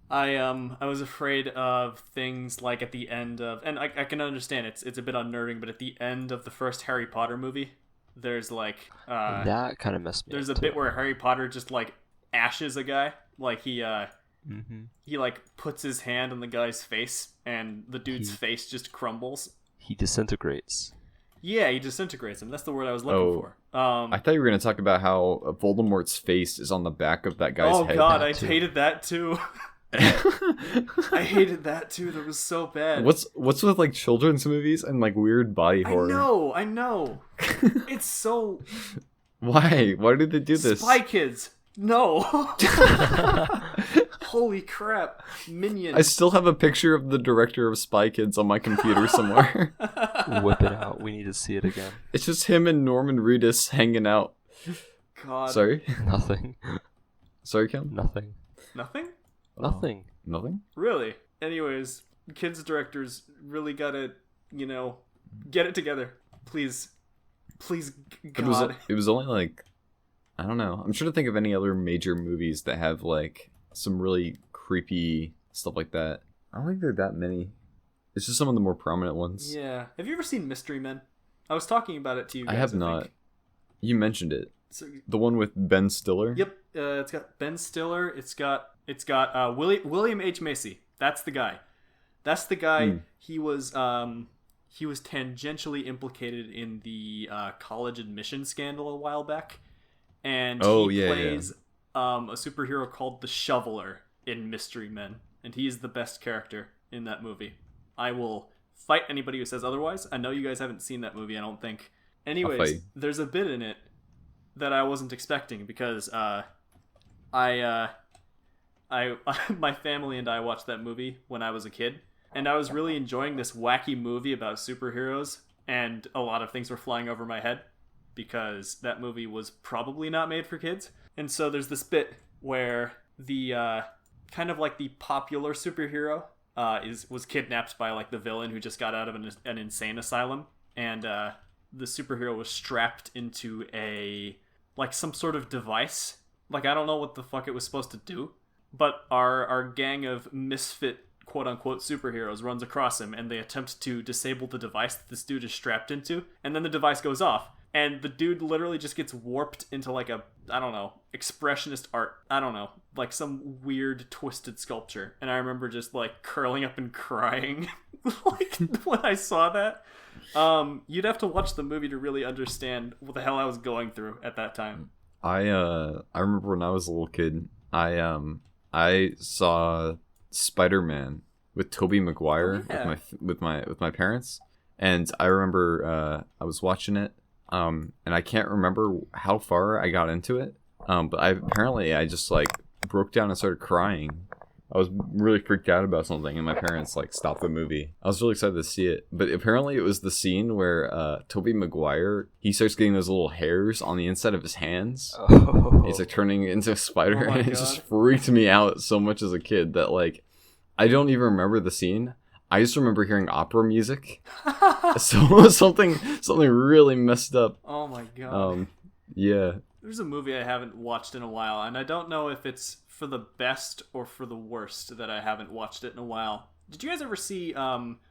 I was afraid of things like at the end of, and I can understand it's a bit unnerving, but at the end of the first Harry Potter movie, there's like that kind of messed me there's up a bit too. where Harry Potter just like ashes a guy, like he like puts his hand on the guy's face and the dude's face just crumbles. He disintegrates. Yeah, he disintegrates him. That's the word I was looking for. I thought you were going to talk about how Voldemort's face is on the back of that guy's head. Oh god, I hated that too. I hated that too. That was so bad. What's with like children's movies and like weird body horror? I know. It's so. Why did they do this? Spy Kids. No. Holy crap, Minions. I still have a picture of the director of Spy Kids on my computer somewhere. Whip it out. We need to see it again. It's just him and Norman Reedus hanging out. God. Sorry. Nothing. Sorry, Cam. Nothing. Nothing. Nothing. Nothing. Really. Anyways, kids directors really gotta, get it together, please. God. It was only like, I don't know. I'm trying to think of any other major movies that have like some really creepy stuff like that. I don't think there are that many. It's just some of the more prominent ones. Yeah. Have you ever seen Mystery Men? I was talking about it to you guys. I have not. Think. You mentioned it. So, the one with Ben Stiller. Yep. It's got Ben Stiller. It's got William H. Macy. That's the guy. He was tangentially implicated in the college admission scandal a while back, and he plays a superhero called the Shoveler in Mystery Men, and he is the best character in that movie. I will fight anybody who says otherwise. I know you guys haven't seen that movie, I don't think. Anyways, there's a bit in it that I wasn't expecting because my family and I watched that movie when I was a kid, and I was really enjoying this wacky movie about superheroes, and a lot of things were flying over my head because that movie was probably not made for kids. And so there's this bit where the kind of like the popular superhero was kidnapped by like the villain who just got out of an insane asylum, and the superhero was strapped into some sort of device. Like, I don't know what the fuck it was supposed to do, but our gang of misfit quote-unquote superheroes runs across him, and they attempt to disable the device that this dude is strapped into, and then the device goes off, and the dude literally just gets warped into like a, I don't know, expressionist art. I don't know, like some weird twisted sculpture. And I remember just like curling up and crying like when I saw that. You'd have to watch the movie to really understand what the hell I was going through at that time. I remember when I was a little kid, I saw Spider-Man with Tobey Maguire with my parents, and I remember I was watching it, and I can't remember how far I got into it, but I just like broke down and started crying. I was really freaked out about something, and my parents like stopped the movie. I was really excited to see it, but apparently it was the scene where Tobey Maguire, he starts getting those little hairs on the inside of his hands. Oh. He's like turning into a spider, Oh my and it God. just freaked me out so much as a kid that like I don't even remember the scene. I just remember hearing opera music. So something really messed up. Oh my god. Yeah. There's a movie I haven't watched in a while, and I don't know if it's for the best or for the worst that I haven't watched it in a while. Did you guys ever see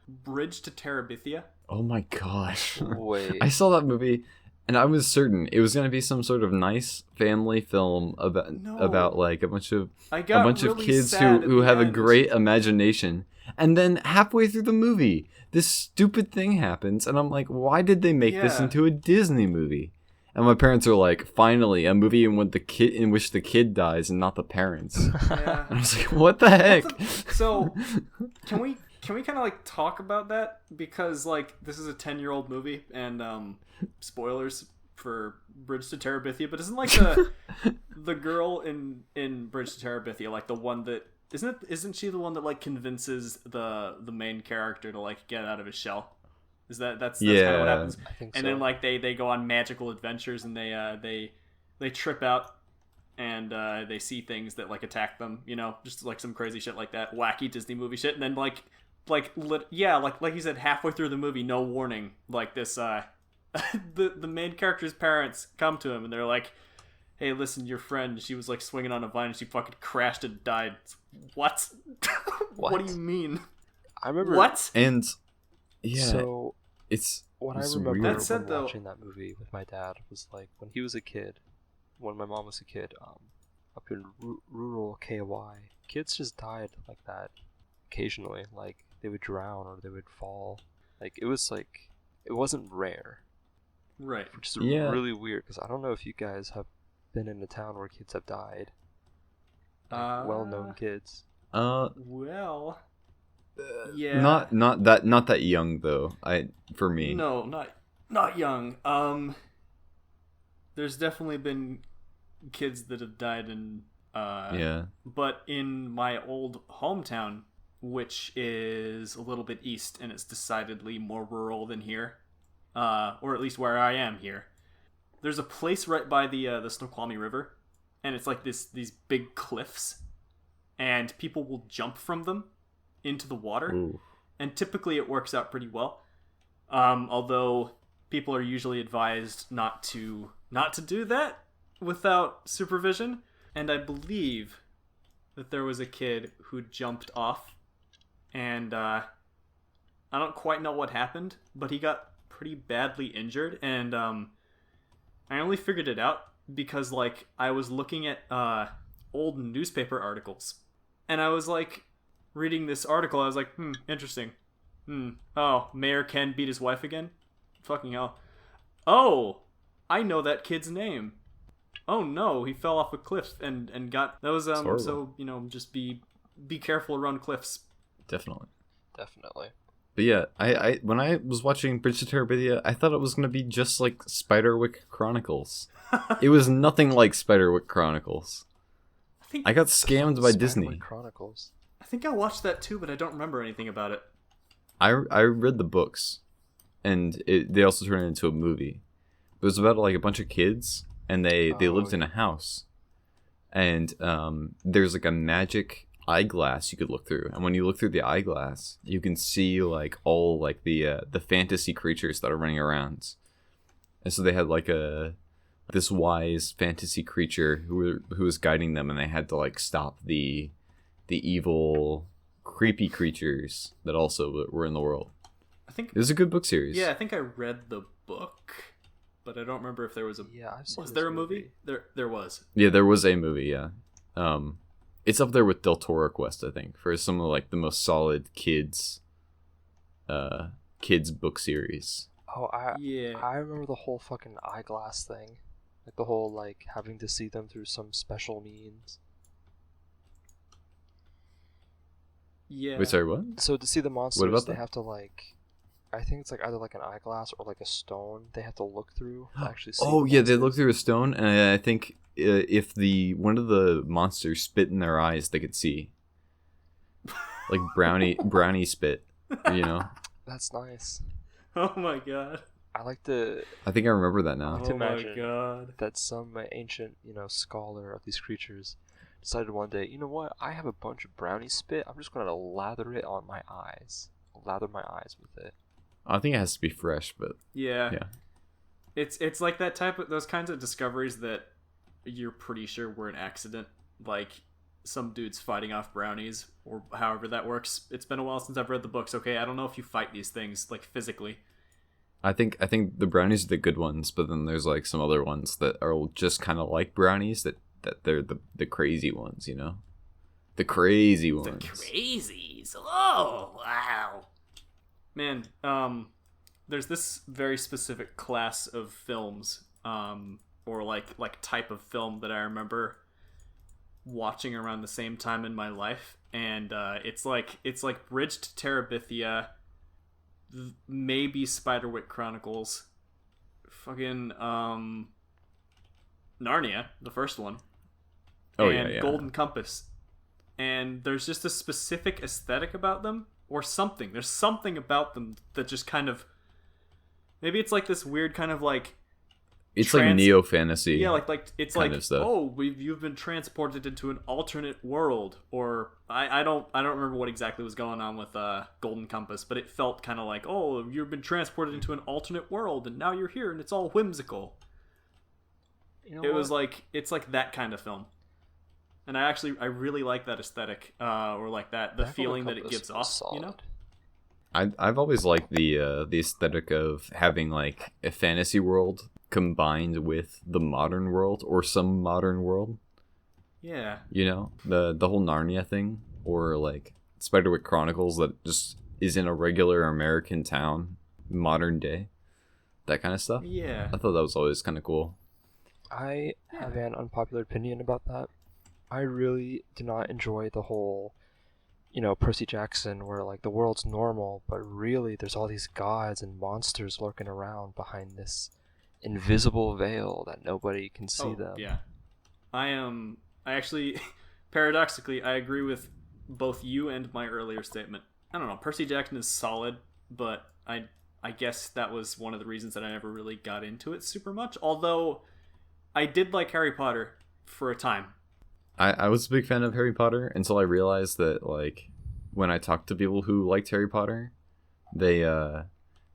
Bridge to Terabithia? Oh my gosh. Wait. I saw that movie, and I was certain it was going to be some sort of nice family film about like a bunch of really kids sad who at have the a end. great imagination. And then halfway through the movie, this stupid thing happens, and I'm like, why did they make this Yeah. into a Disney movie? And my parents are like, finally, a movie in which the kid dies and not the parents. Yeah. And I was like, what the heck? So, can we kind of like talk about that, because like this is a 10-year-old movie, and spoilers for Bridge to Terabithia, but isn't like the girl in Bridge to Terabithia like the one that isn't she the one that like convinces the main character to like get out of his shell? That's kind of what happens. I think And so. then like they go on magical adventures, and they trip out and they see things that like attack them, just like some crazy shit like that, wacky Disney movie shit, and then like you said, halfway through the movie, no warning, like this the main character's parents come to him and they're like, hey, listen, your friend, she was like swinging on a vine and she fucking crashed and died. What? What do you mean? I remember what? And yeah, so it's what it's I remember weird. That said, when though- watching that movie with my dad was like when he was a kid, when my mom was a kid, up in rural KY, kids just died like that occasionally. Like they would drown or they would fall. Like it wasn't rare, Right. which is Yeah. really weird because I don't know if you guys have been in a town where kids have died. Like, well-known kids. Well, yeah. Not that young though. For me. No, not young. There's definitely been kids that have died in Yeah. but in my old hometown, which is a little bit east and it's decidedly more rural than here, or at least where I am here, there's a place right by the Snoqualmie River, and it's like these big cliffs, and people will jump from them into the water. Ooh. And typically it works out pretty well. Although people are usually advised not to do that without supervision. And I believe that there was a kid who jumped off, and I don't quite know what happened, but he got pretty badly injured. And I only figured it out because like I was looking at old newspaper articles, and I was like reading this article. I was like, interesting. Oh, Mayor Ken beat his wife again? Fucking hell. Oh, I know that kid's name. Oh no, he fell off a cliff and got... That was, horrible. so, just be careful around cliffs. Definitely. Definitely. But yeah, I when I was watching Bridge to Terabithia, I thought it was gonna be just like Spiderwick Chronicles. It was nothing like Spiderwick Chronicles. I got scammed by Disney. Spiderwick Chronicles. I think I watched that too, but I don't remember anything about it. I read the books, and they also turned it into a movie. It was about like a bunch of kids, and they lived in a house, and there's like a magic eyeglass you could look through, and when you look through the eyeglass, you can see like all like the fantasy creatures that are running around. And so they had like this wise fantasy creature who was guiding them, and they had to like stop the evil creepy creatures that also were in the world. I think... It was a good book series. Yeah, I think I read the book, but I don't remember if there was a... Yeah, I've seen Was this there a movie? There was. Yeah, there was a movie, yeah. It's up there with Del Toro Quest, I think, for some of like the most solid kids book series. Oh, Yeah. I remember the whole fucking eyeglass thing. Like the whole like having to see them through some special means. Yeah. Wait, sorry, what? So to see the monsters, about they that? have to like, I think it's like either like an eyeglass or like a stone. They have to look through to actually see. Oh the yeah, they look monsters. through a stone, and I think if one of the monsters spit in their eyes, they could see. Like brownie spit, you know. That's nice. Oh my god. I like to I think I remember that now. to Oh my imagine god. that some ancient, scholar of these creatures decided one day, you know what? I have a bunch of brownie spit. I'm just gonna lather it on my eyes. Lather my eyes with it. I think it has to be fresh, but Yeah. yeah. It's like those kinds of discoveries that you're pretty sure were an accident. Like some dude's fighting off brownies, or however that works. It's been a while since I've read the books. Okay, I don't know if you fight these things like physically. I think the brownies are the good ones, but then there's like some other ones that are just kind of like brownies that they're the crazy ones, you know, the crazy ones. The crazies. Oh wow, man. There's this very specific class of films, or like type of film that I remember watching around the same time in my life, and it's like Bridge to Terabithia, maybe Spiderwick Chronicles, fucking Narnia, the first one. Oh, and yeah. Golden Compass. And there's just a specific aesthetic about them, or something. There's something about them that just kind of... Maybe it's like this weird kind of like It's like neo fantasy. Yeah, like it's kind like, of stuff. oh, you've been transported into an alternate world, or I don't remember what exactly was going on with Golden Compass, but it felt kind of like, oh, you've been transported into an alternate world, and now you're here, and it's all whimsical. Was like, it's like that kind of film, and I really like that aesthetic, or like the feeling that it gives off. Solid. You know, I've always liked the aesthetic of having like a fantasy world combined with the modern world or some modern world. Yeah. You know, the whole Narnia thing, or like Spiderwick Chronicles that just is in a regular American town, modern day, that kind of stuff. Yeah. I thought that was always kind of cool. I have an unpopular opinion about that. I really do not enjoy the whole, Percy Jackson, where like the world's normal, but really there's all these gods and monsters lurking around behind this invisible veil that nobody can see them. Yeah. I actually, paradoxically, I agree with both you and my earlier statement. I don't know, Percy Jackson is solid, but I guess that was one of the reasons that I never really got into it super much. Although I did like Harry Potter for a time. I was a big fan of Harry Potter until I realized that, like, when I talked to people who liked Harry Potter, they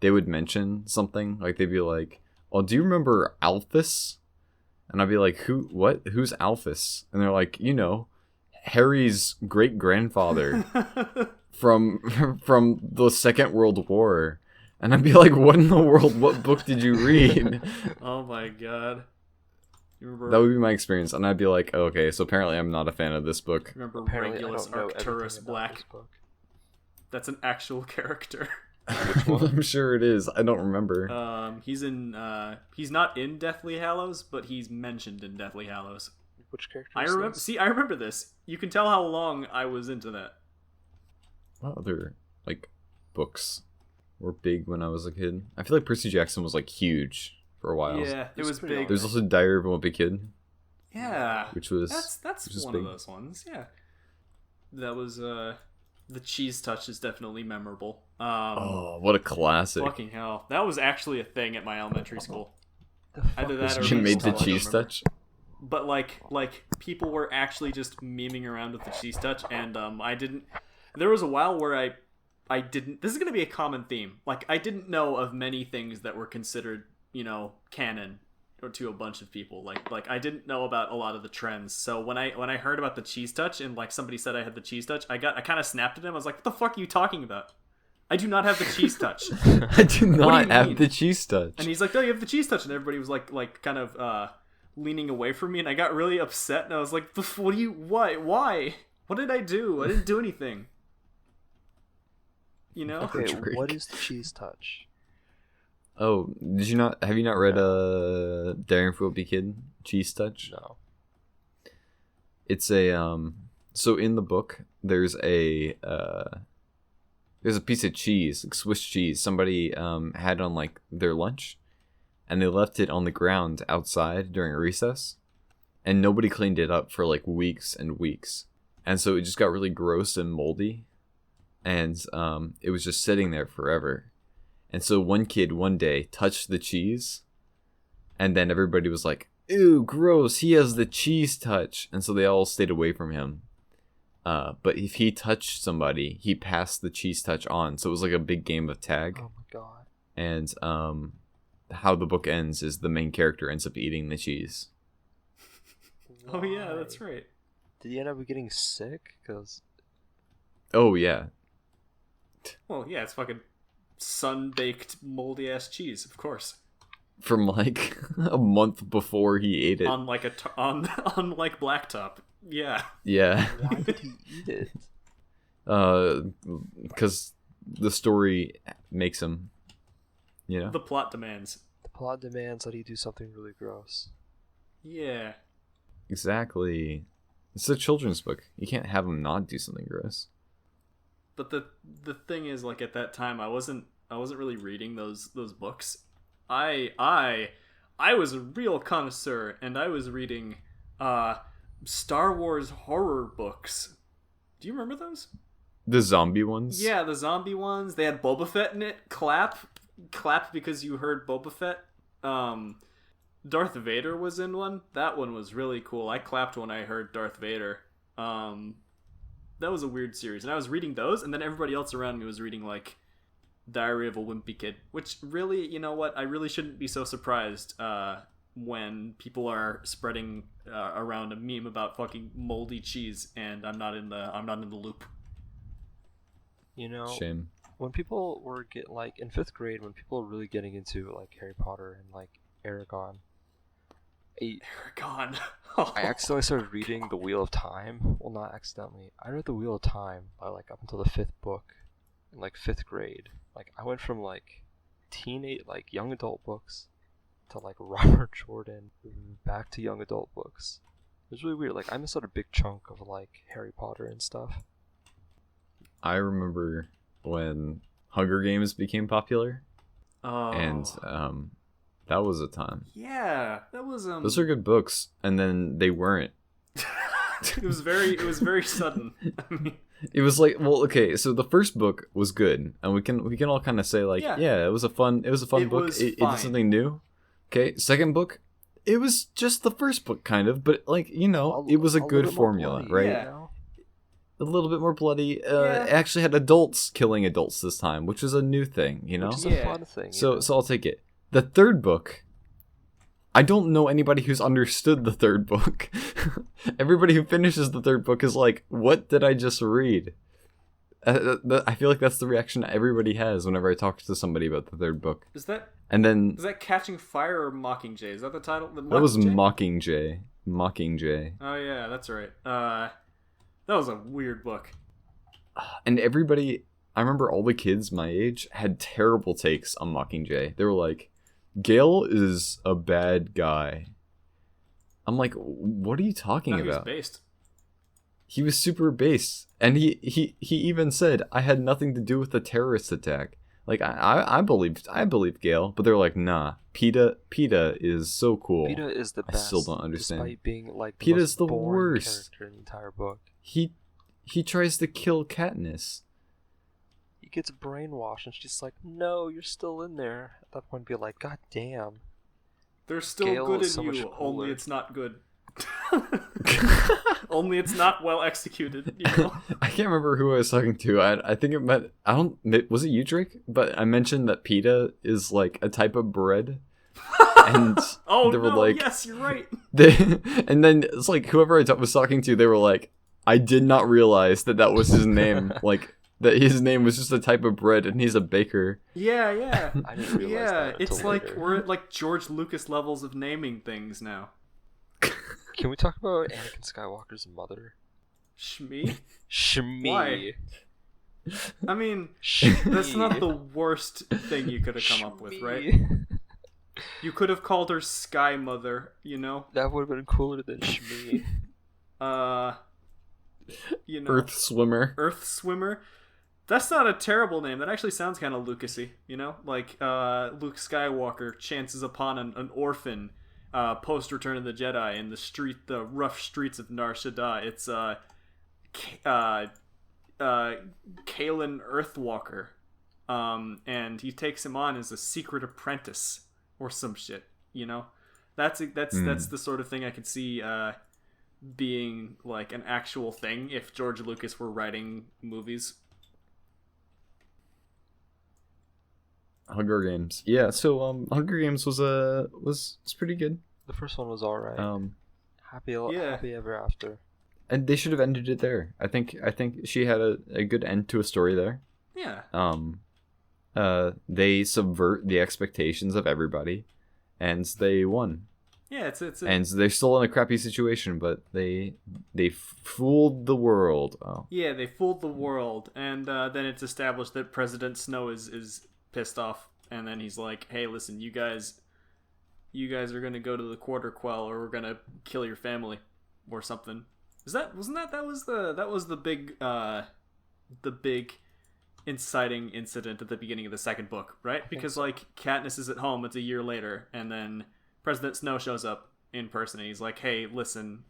would mention something, like they'd be like, "Oh, do you remember Alphys?" And I'd be like, Who's Alphys? And they're like, Harry's great grandfather from the Second World War. And I'd be like, what in the world? What book did you read? Oh my god. That would be my experience, and I'd be like, oh, okay, so apparently I'm not a fan of this book. Remember Apparently, Regulus Arcturus Black? That's an actual character. I'm sure it is. I don't remember. He's not in Deathly Hallows, but he's mentioned in Deathly Hallows. Which character? I remember this. You can tell how long I was into that. What other books were big when I was a kid? I feel like Percy Jackson was huge for a while. Yeah, it was big. There's also Diary of a Wimpy Kid. Yeah, which was that's one of those ones. Yeah, that was the cheese touch is definitely memorable. What a classic! Fucking hell, that was actually a thing at my elementary school. Either that or you made the cheese touch. But like people were actually just memeing around with the cheese touch, and I didn't. There was a while where I didn't. This is gonna be a common theme. Like, I didn't know of many things that were considered, canon, or to a bunch of people. Like I didn't know about a lot of the trends. So when I heard about the cheese touch, and like somebody said I had the cheese touch, I kind of snapped at him. I was like, "What the fuck are you talking about? I do not have the cheese touch." I do not have the cheese touch. And he's like, "No, you have the cheese touch," and everybody was like kind of leaning away from me, and I got really upset, and I was like, why? What did I do? I didn't do anything. Okay, what is the cheese touch? Oh, have you not read Diary of a Wimpy Kid, Cheese Touch? No. It's a so in the book there's a piece of cheese, like Swiss cheese, somebody had on like their lunch, and they left it on the ground outside during a recess, and nobody cleaned it up for like weeks and weeks, and so it just got really gross and moldy, and it was just sitting there forever. And so one kid one day touched the cheese, and then everybody was like, "Ew, gross, he has the cheese touch." And so they all stayed away from him. But if he touched somebody, he passed the cheese touch on. So it was like a big game of tag. Oh my god. And how the book ends is the main character ends up eating the cheese. Oh yeah, that's right. Did he end up getting sick? Oh yeah. Well, yeah, it's fucking sun-baked moldy ass cheese, of course. From like a month before he ate it on like on like blacktop. Yeah. Yeah. Why did he eat it? Because the story makes him. The plot demands. The plot demands that he do something really gross. Yeah. Exactly. It's a children's book. You can't have him not do something gross. But the thing is, like, at that time, I wasn't really reading those books. I was a real connoisseur, and I was reading Star Wars horror books. Do you remember those? The zombie ones? Yeah, the zombie ones. They had Boba Fett in it. Clap because you heard Boba Fett. Darth Vader was in one. That one was really cool. I clapped when I heard Darth Vader. That was a weird series, and I was reading those, and then everybody else around me was reading like Diary of a Wimpy Kid, which really, you know what? I really shouldn't be so surprised when people are spreading around a meme about fucking moldy cheese, and I'm not in the loop. You know, Shame. when people were in 5th grade, when people were really getting into like Harry Potter and like Aragon, Gone. I accidentally started reading The Wheel of Time. Well, not accidentally. I read The Wheel of Time by like up until the 5th book in like 5th grade. Like I went from like young adult books to like Robert Jordan, back to young adult books. It was really weird. Like I missed out a big chunk of like Harry Potter and stuff. I remember when Hunger Games became popular, Oh. and that was a time. Yeah, that was Those are good books, and then they weren't. it was very sudden. I mean, It was like, well, okay, so the first book was good, and we can all kind of say like, Yeah. it was a fun It book. was It fine. did something new. Okay, second book, it was just the first book kind of, but like, you know, it was a little good bit more formula, bloody, right? Yeah. You know? A little bit more bloody. Yeah. It actually had adults killing adults this time, which is a new thing, you know. Which is Yeah. a fun thing. you So know? I'll take it. The third book, I don't know anybody who's understood the third book. Everybody who finishes the third book is like, what did I just read? I feel like that's the reaction everybody has whenever I talk to somebody about the third book. is that And then Catching Fire or Mockingjay? Is that the title? that was Mockingjay? Mockingjay. Oh yeah, that's right. That was a weird book. And everybody, I remember all the kids my age had terrible takes on Mockingjay. They were like, Gale is a bad guy. I'm like, what are you talking No, he was about? based. He was super based, and he even said, I had nothing to do with the terrorist attack. Like I believed Gale, but they're like, nah, Peta is so cool. Peeta is the I best. still don't understand. Despite being like the Peeta's most the boring worst. character in the entire book. He tries to kill Katniss. He gets brainwashed, and she's like, "No, you're still in there." At that point, be like, "God damn." They're still Gale good is in so much you, cooler. only it's not good. Only it's not well executed, you know? I can't remember who I was talking to. I think it meant, was it you, Drake? But I mentioned that pita is like a type of bread. And Oh they were no, like, yes, you're right. and then it's like whoever I was talking to, they were like, I did not realize that was his name. Like that his name was just a type of bread, and he's a baker. Yeah, yeah. I didn't realize Yeah, that. it's until like later. we're at like George Lucas levels of naming things now. Can we talk about Anakin Skywalker's mother? Shmi? Shmi. Why? I mean, Shmi. that's not the worst thing you could have come up with, right? You could have called her Sky Mother, you know? That would have been cooler than Shmi. You know, Earth swimmer. Earth Swimmer. That's not a terrible name. That actually sounds kind of Lucasy, you know? Like Luke Skywalker chances upon an orphan post Return of the Jedi in the rough streets of Nar Shaddaa. It's Kalen Earthwalker, and he takes him on as a secret apprentice or some shit. You know, that's the sort of thing I could see being like an actual thing if George Lucas were writing movies. Hunger Games. Yeah, so Hunger Games was pretty good. The first one was alright. Happy ever after. And they should have ended it there. I think she had a good end to a story there. Yeah. They subvert the expectations of everybody, and they won. Yeah, it's And they're still in a crappy situation, but they fooled the world. Oh. yeah, they fooled the world, and then it's established that President Snow is pissed off, and then he's like, "Hey, listen, you guys are gonna go to the Quarter Quell, or we're gonna kill your family, or something." That was the big inciting incident at the beginning of the second book, right? Because like Katniss is at home, it's a year later, and then President Snow shows up in person, and he's like, "Hey, listen,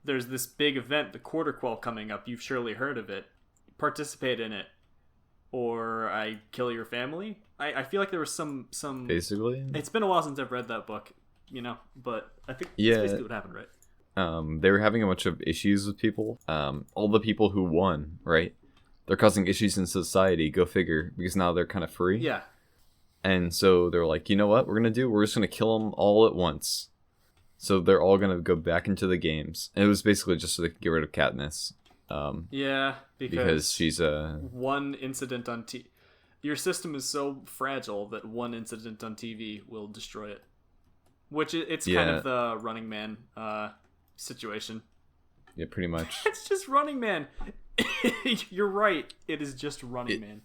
there's this big event, the Quarter Quell, coming up. You've surely heard of it. Participate in it, or I kill your family." I feel like there was some Basically. It's been a while since I've read that book. But I think Yeah. that's basically what happened, right? They were having a bunch of issues with people. All the people who won, right? They're causing issues in society. Go figure, because now they're kind of free. Yeah. And so they're like, you know what we're gonna do? We're just gonna kill them all at once. So they're all gonna go back into the games. And it was basically just so they could get rid of Katniss. Yeah, Because she's a... one incident on your system is so fragile that one incident on TV will destroy it. Which it's kind of the Running Man situation. Yeah, pretty much. It's just Running Man. You're right. It is just Running Man.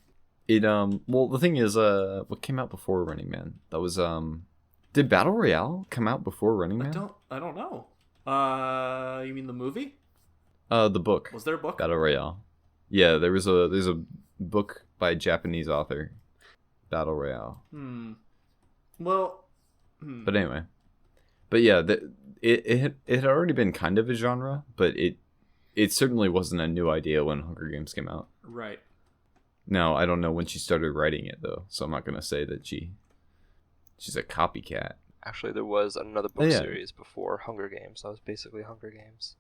Well, the thing is, what came out before Running Man? That was did Battle Royale come out before Running Man? I don't know. You mean the movie? The book. Was there a book? Battle Royale. Yeah, there's a book by a Japanese author. Battle Royale. Well. But anyway. But yeah, it had already been kind of a genre, but it certainly wasn't a new idea when Hunger Games came out. Right. Now, I don't know when she started writing it, though, so I'm not going to say that she's a copycat. Actually, there was another book series before Hunger Games. That was basically Hunger Games.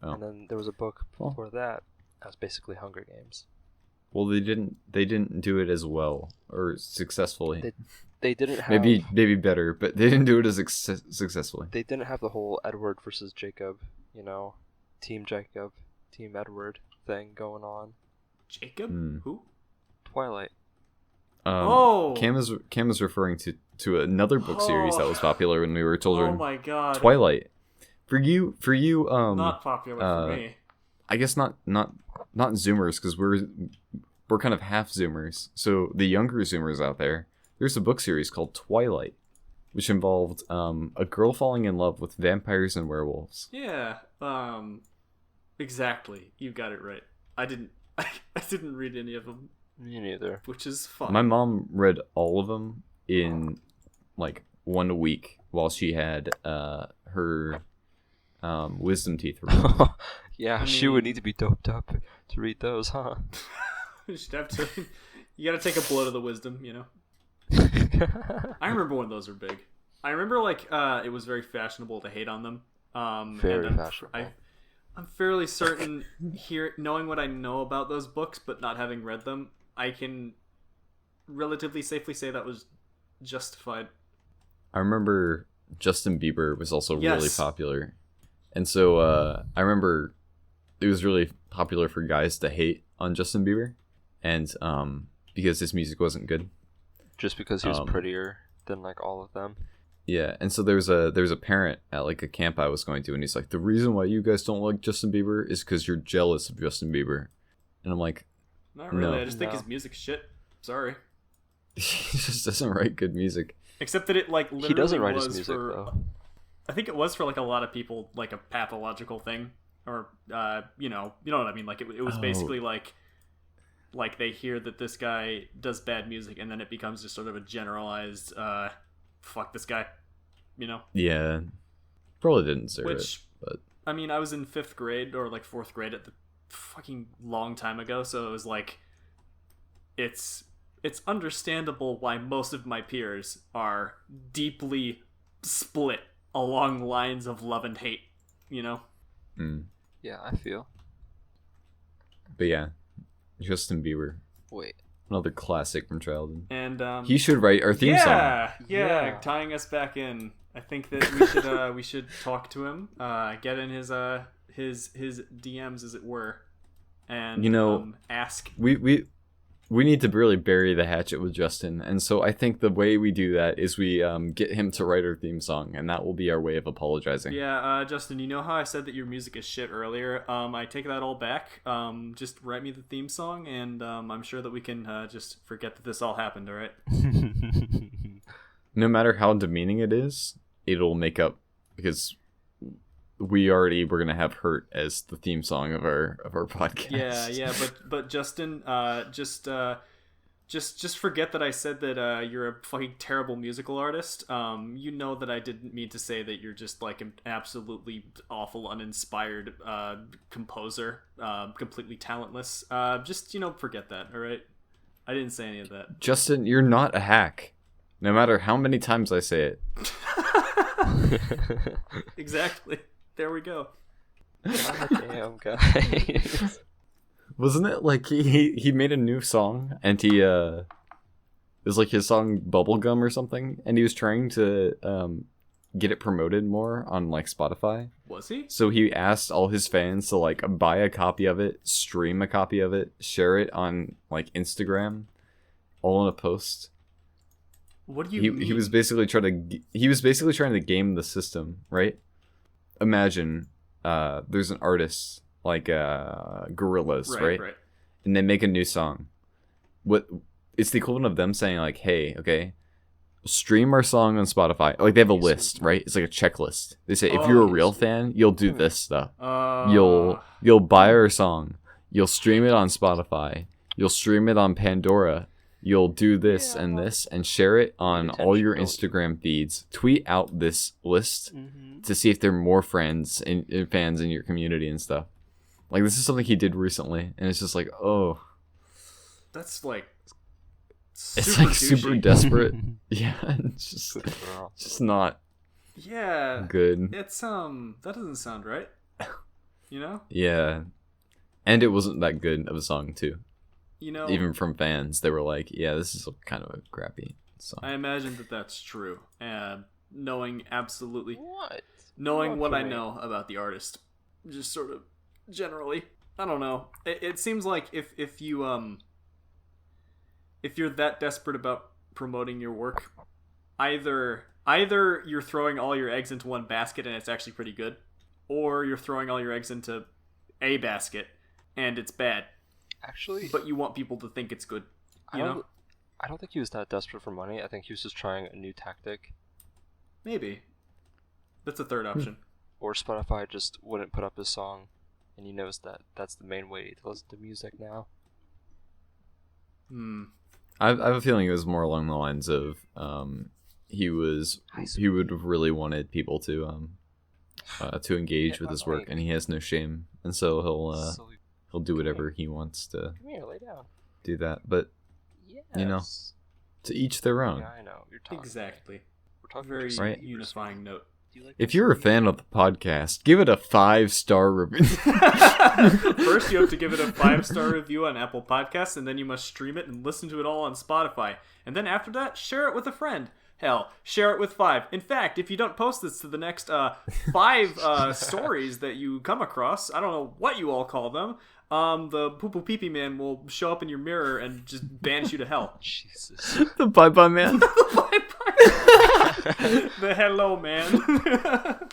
Oh. And then there was a book before that. That was basically Hunger Games. Well, they didn't do it as well or successfully. They didn't have maybe better, but they didn't do it as successfully. They didn't have the whole Edward versus Jacob, Team Jacob, Team Edward thing going on. Jacob? Who? Twilight. Cam is referring to another book series that was popular when we were children. Oh my god. Twilight. For you not popular for me. I guess not Zoomers, because we're kind of half Zoomers. So the younger Zoomers out there's a book series called Twilight, which involved a girl falling in love with vampires and werewolves. Yeah. Exactly. You got it right. I didn't read any of them. Me neither. Which is fun. My mom read all of them in like 1 week while she had her wisdom teeth removed. Yeah, she would need to be doped up to read those, huh? You should have to. You gotta take a blow to the wisdom, I remember when those were big. I remember it was very fashionable to hate on them. Very fashionable. I'm fairly certain here, knowing what I know about those books, but not having read them, I can relatively safely say that was justified. I remember Justin Bieber was also really popular. And so I remember it was really popular for guys to hate on Justin Bieber. And because his music wasn't good. Just because he was prettier than all of them. Yeah, and so there was a parent at a camp I was going to, and he's like, the reason why you guys don't like Justin Bieber is because you're jealous of Justin Bieber. And I'm like, not really. No. I just think his music's shit. Sorry. He just doesn't write good music. Except that it literally he doesn't write was his music though. I think it was for a lot of people a pathological thing, or you know what I mean. It was basically like they hear that this guy does bad music, and then it becomes just sort of a generalized fuck this guy, Yeah, probably didn't deserve it. But I mean, I was in 5th grade or 4th grade at the fucking long time ago, so it was it's understandable why most of my peers are deeply split along lines of love and hate, Yeah, I feel. But yeah, Justin Bieber. Wait. Another classic from childhood. And he should write our theme song. Yeah, tying us back in. I think that we should talk to him, get in his DMs, as it were, and ask. We need to really bury the hatchet with Justin, and so I think the way we do that is we get him to write our theme song, and that will be our way of apologizing. Yeah, Justin, you know how I said that your music is shit earlier? I take that all back. Just write me the theme song, and I'm sure that we can just forget that this all happened, alright? No matter how demeaning it is, it'll make up, because we already were gonna have "Hurt" as the theme song of our podcast. Yeah, but Justin, just forget that I said that you're a fucking terrible musical artist. You know that I didn't mean to say that you're just an absolutely awful, uninspired composer, completely talentless. Just forget that. All right, I didn't say any of that. Justin, you're not a hack. No matter how many times I say it. Exactly. There we go. Damn, guys. Wasn't it like he made a new song and he it was like his song Bubblegum or something, and he was trying to get it promoted more on like Spotify. Was he? So he asked all his fans to like buy a copy of it, stream a copy of it, share it on like Instagram, all in a post. What do you mean? He was basically trying to game the system, right? Imagine there's an artist like Gorillaz, right? And they make a new song. What it's the equivalent of them saying like, "Hey, okay, stream our song on Spotify." Like they have a list, right? It's like a checklist. They say if you're a real fan, you'll do this stuff. You'll buy our song. You'll stream it on Spotify. You'll stream it on Pandora. You'll do this and this and share it on all your Instagram feeds. Tweet out this list to see if there are more friends and fans in your community and stuff. Like this is something he did recently, and it's just like, oh, that's like. It's like super desperate. Yeah, it's just not. Yeah. Good. It's that doesn't sound right. You know. Yeah, and it wasn't that good of a song too. You know, even from fans, they were like, "Yeah, this is kind of a crappy song." I imagine that that's true, and knowing What? what I know about the artist, just sort of generally, I don't know. It seems like if you're that desperate about promoting your work, either you're throwing all your eggs into one basket and it's actually pretty good, or you're throwing all your eggs into a basket and it's bad. Actually, but you want people to think it's good. I don't think he was that desperate for money. I think he was just trying a new tactic. Maybe. That's a third option. Or Spotify just wouldn't put up his song, and he knows that that's the main way to listen to music now. I have a feeling it was more along the lines of he would have really wanted people to engage with his work, and he has no shame, and so he'll do whatever he wants to lay down. do that. But you know, to each their own. Yeah, I know. You're talking. Exactly. We're talking very right? unifying note. If you're a fan of the podcast, give it a 5-star review. First, you have to give it a 5-star review on Apple Podcasts, and then you must stream it and listen to it all on Spotify. And then after that, share it with a friend. Hell, share it with 5. In fact, if you don't post this to the next 5 stories that you come across, I don't know what you all call them, the poo-poo pee-pee man will show up in your mirror and just banish you to hell. Jesus. The bye-bye man. The hello man.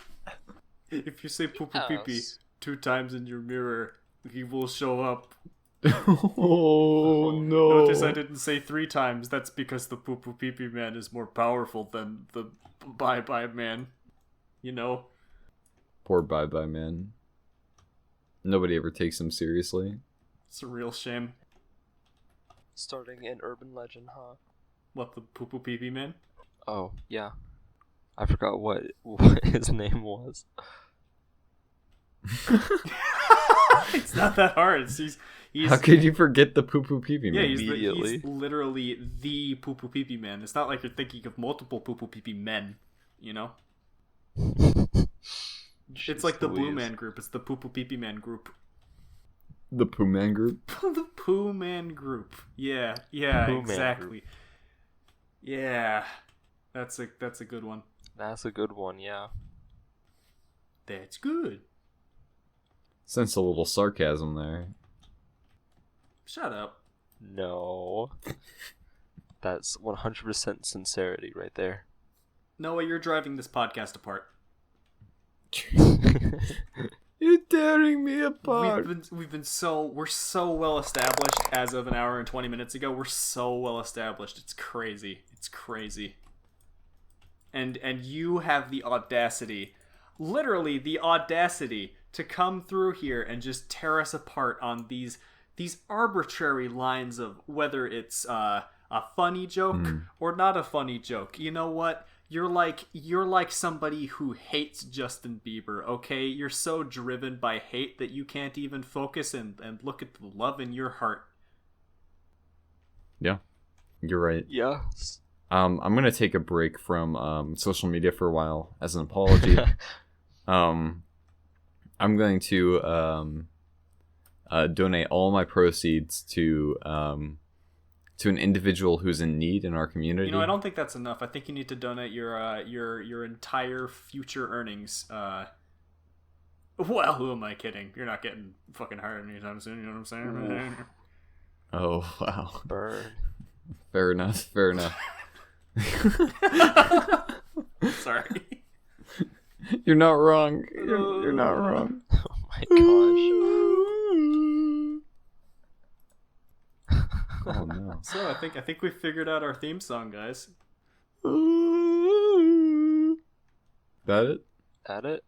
If you say poo-poo pee-pee 2 times in your mirror, he will show up. Oh no. Notice I didn't say 3 times. That's because the poo-poo pee-pee man is more powerful than the bye-bye man. You know? Poor bye-bye man. Nobody ever takes him seriously. It's a real shame. Starting an urban legend, huh? What, the poo-poo pee-pee man? Oh, yeah. I forgot what his name was. It's not that hard. He's How could you forget the poo-poo pee-pee man? yeah, he's literally the poo-poo pee-pee man. It's not like you're thinking of multiple poo-poo pee-pee men, you know? It's like the Blue Man Group. It's the poo-poo pee-pee man group. The Poo Man Group? The Poo Man Group. Yeah, Poo exactly. Yeah. That's a good one. That's a good one, yeah. That's good. Sense a little sarcasm there. Shut up. No. That's 100% sincerity right there. Noah, you're driving this podcast apart. You're tearing me apart. We're so well established as of an hour and 20 minutes ago. We're so well established. It's crazy. And you have the audacity, literally the audacity, to come through here and just tear us apart on these arbitrary lines of whether it's a funny joke or not a funny joke. You know what? You're like somebody who hates Justin Bieber, okay? You're so driven by hate that you can't even focus and look at the love in your heart. Yeah, you're right. Yes. I'm gonna take a break from social media for a while as an apology. I'm going to donate all my proceeds to an individual who's in need in our community. You know, I don't think that's enough. I think you need to donate your entire future earnings. Well, who am I kidding? You're not getting fucking hired anytime soon. You know what I'm saying? Oh wow. Burn. Fair enough. Fair enough. Sorry. You're not wrong. You're not wrong. Oh my gosh. Oh no. So I think we figured out our theme song, guys. That it? At it?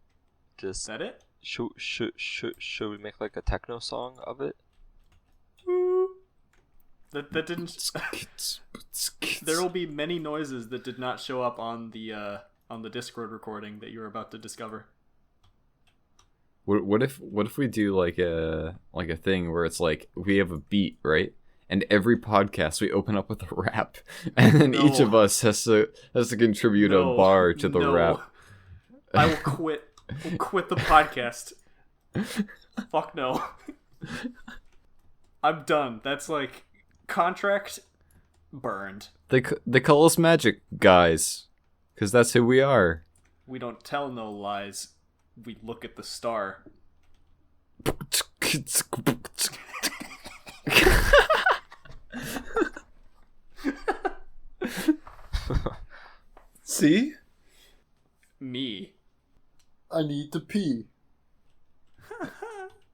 Is Just that it? should we make like a techno song of it? That didn't. There will be many noises that did not show up on the Discord recording that you're about to discover. What if we do like a thing where it's like we have a beat, right? And every podcast we open up with a rap, and then each of us has to contribute a bar to the rap. I will quit. We'll quit the podcast. Fuck no. I'm done. That's like contract burned. They call us magic guys, because that's who we are. We don't tell no lies. We look at the star. See? Me. I need to pee.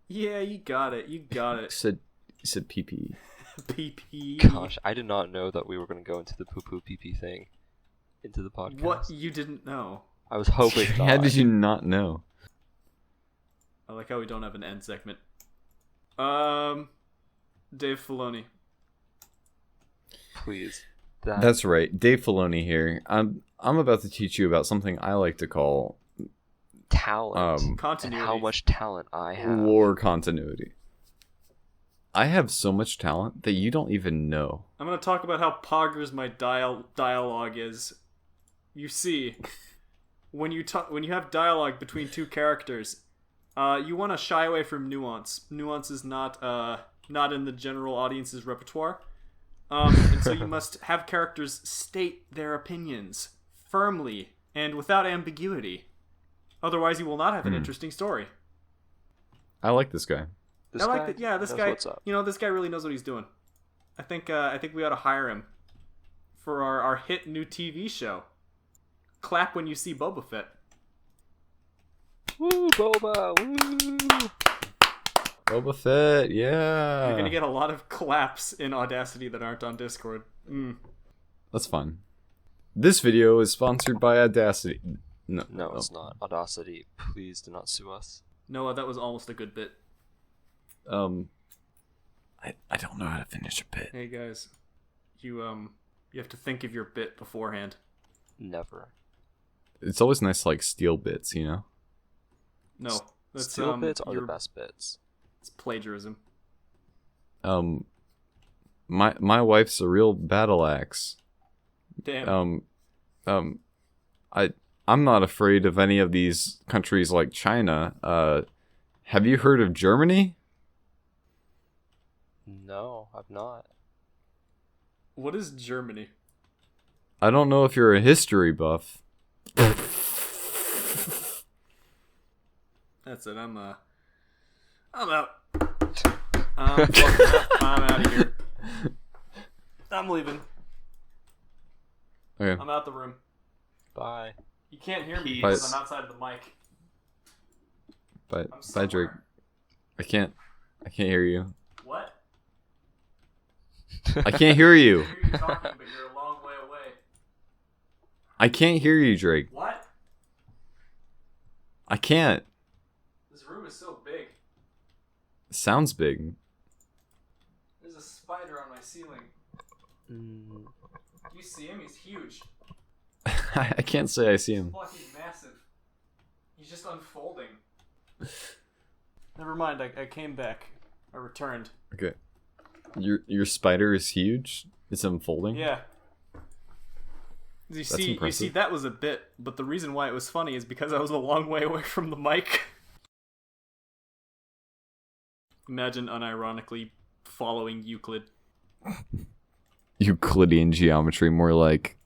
Yeah, you got it. You got it. You said pee pee. PP. Gosh, I did not know that we were going to go into the poo poo pee pee thing into the podcast. What? You didn't know? I was hoping not. How did you not know? I like how we don't have an end segment. Dave Filoni. Please. That's right, Dave Filoni here. I'm about to teach you about something I like to call talent. And Continuity. how much talent I have. lore continuity. I have so much talent that you don't even know. I'm gonna talk about how poggers my dialogue is. You see, when you have dialogue between two characters, you want to shy away from nuance. Nuance is not in the general audience's repertoire, and so you must have characters state their opinions firmly and without ambiguity. Otherwise, you will not have an interesting story. I like this guy. This I like guy that. Yeah, this knows guy. what's up. You know, this guy really knows what he's doing. I think we ought to hire him for our hit new TV show. Clap when you see Boba Fett. Woo, Boba! Woo! Boba Fett, yeah. You're gonna get a lot of claps in Audacity that aren't on Discord. That's fun. This video is sponsored by Audacity. No, it's not. Audacity, please do not sue us. Noah, that was almost a good bit. I don't know how to finish a bit. Hey guys, you have to think of your bit beforehand. Never. It's always nice to like steal bits, you know? No, that's Steel bits are the best bits. It's plagiarism. My wife's a real battle axe. Damn. I'm not afraid of any of these countries like China. Have you heard of Germany? No, I've not. What is Germany? I don't know if you're a history buff. That's it. I'm out. I'm out of here. I'm leaving. Okay. I'm out the room. Bye. You can't hear me Bye. because I'm outside of the mic. Bye, I'm bye, Drake. somewhere. I can't hear you. What? I can't hear you. I hear you talking, but you're a long way away. I can't hear you, Drake. What? I can't. This room is so big. It sounds big. There's a spider on my ceiling. Mm, You see him? He's huge. I can't say I see him. Fucking massive. He's just unfolding. Never mind. I came back. I returned. Okay. Your spider is huge? It's unfolding? Yeah. You see, that was a bit, but the reason why it was funny is because I was a long way away from the mic. Imagine unironically following Euclid. Euclidean geometry, more like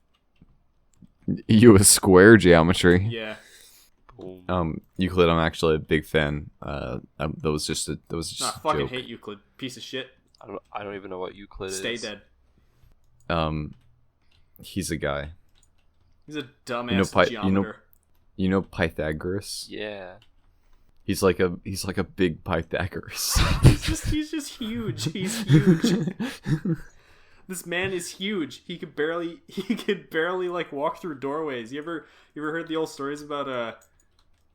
U.S. square geometry. Yeah. Euclid, I'm actually a big fan. That was just a fucking joke. hate Euclid, piece of shit. I don't even know what Euclid Stay is. dead. He's a guy. He's a dumbass geometer. You know Pythagoras? Yeah. He's like a big Pythagoras. he's just huge. He's huge. This man is huge. He could barely like walk through doorways. You ever heard the old stories about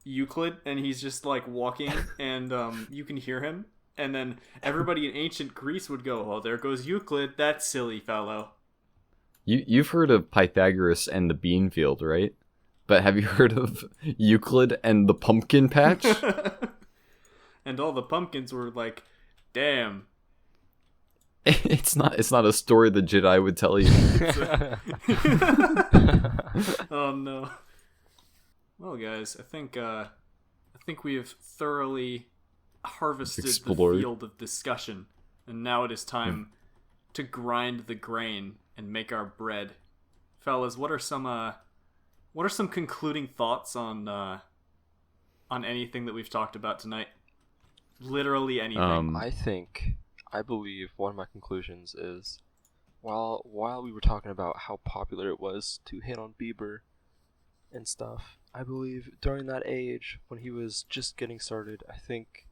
Euclid, and he's just like walking and you can hear him, and then everybody in ancient Greece would go, "Oh, there goes Euclid, that silly fellow." You've heard of Pythagoras and the bean field, right? But have you heard of Euclid and the pumpkin patch? And all the pumpkins were like, "Damn." It's not a story the Jedi would tell you. Oh no. Well, guys, I think we have thoroughly harvested Explored the field of discussion, and now it is time to grind the grain and make our bread. Fellas, what are some concluding thoughts on anything that we've talked about tonight? Literally anything. I believe one of my conclusions is, while we were talking about how popular it was to hit on Bieber and stuff, I believe during that age, when he was just getting started, I think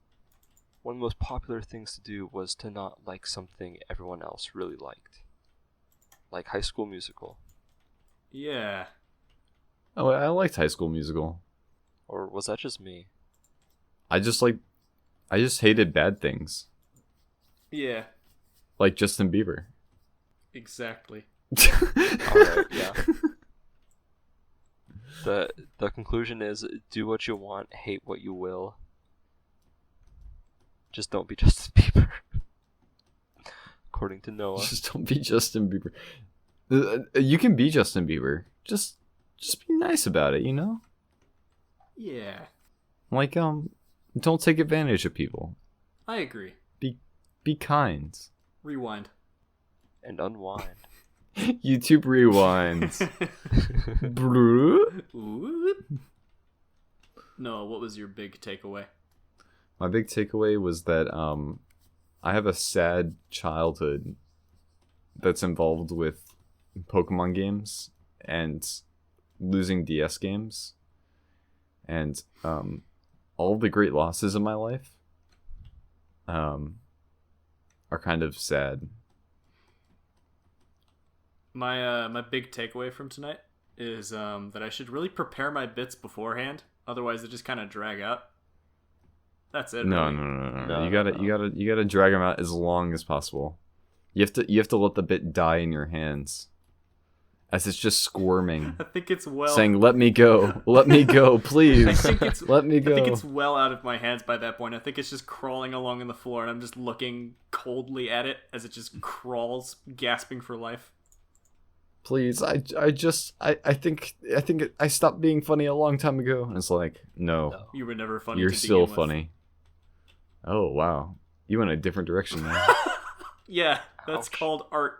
one of the most popular things to do was to not like something everyone else really liked. Like High School Musical. Yeah. Oh, I liked High School Musical. Or was that just me? I just hated bad things. Yeah. Like Justin Bieber. Exactly. Alright, yeah. The conclusion is, do what you want, hate what you will. Just don't be Justin Bieber. According to Noah. Just don't be Justin Bieber. You can be Justin Bieber. Just be nice about it, you know? Yeah. Like, don't take advantage of people. I agree. Be kind. Rewind. And unwind. YouTube rewinds. No, what was your big takeaway? My big takeaway was that I have a sad childhood that's involved with Pokemon games and losing DS games, and all the great losses in my life are kind of sad. My big takeaway from tonight is that I should really prepare my bits beforehand, otherwise they just kind of drag out. That's it. No, really. no. You gotta drag them out as long as possible. You have to let the bit die in your hands, as it's just squirming, I think it's well. saying, "Let me go, let me go, please, let me go." I think it's well out of my hands by that point. I think it's just crawling along on the floor, and I'm just looking coldly at it as it just crawls, gasping for life. Please, I think I stopped being funny a long time ago. And it's like, no. You were never funny. You're to still begin with. funny. Oh wow, you went a different direction now. Yeah, that's Ouch. called art.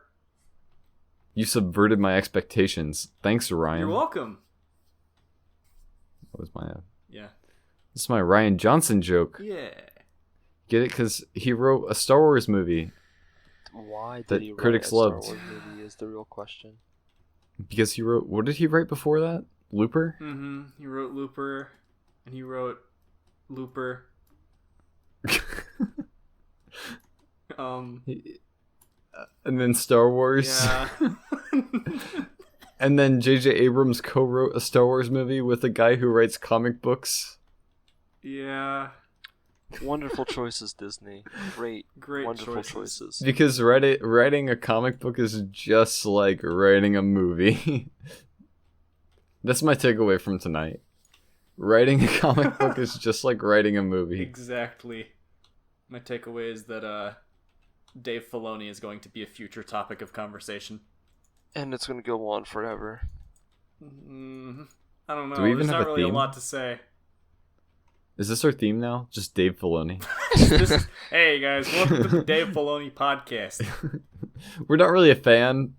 You subverted my expectations. Thanks, Ryan. You're welcome. That was my Yeah. this is my Ryan Johnson joke. Yeah. Get it? Because he wrote a Star Wars movie. Why did That he write critics a Star loved. Wars movie is the real question. Because he wrote, what did he write before that? Looper? Mm-hmm. He wrote Looper, and he wrote Looper. And then Star Wars. Yeah. And then J.J. Abrams co-wrote a Star Wars movie with a guy who writes comic books. Yeah. Wonderful choices, Disney. Great wonderful choices. choices. Because writing a comic book is just like writing a movie. That's my takeaway from tonight. Writing a comic book is just like writing a movie. Exactly. My takeaway is that Dave Filoni is going to be a future topic of conversation. And it's gonna go on forever. I don't know. Do we even There's have not a really theme? a lot to say. Is this our theme now? Just Dave Filoni. Hey guys, welcome to the Dave Filoni podcast. We're not really a fan.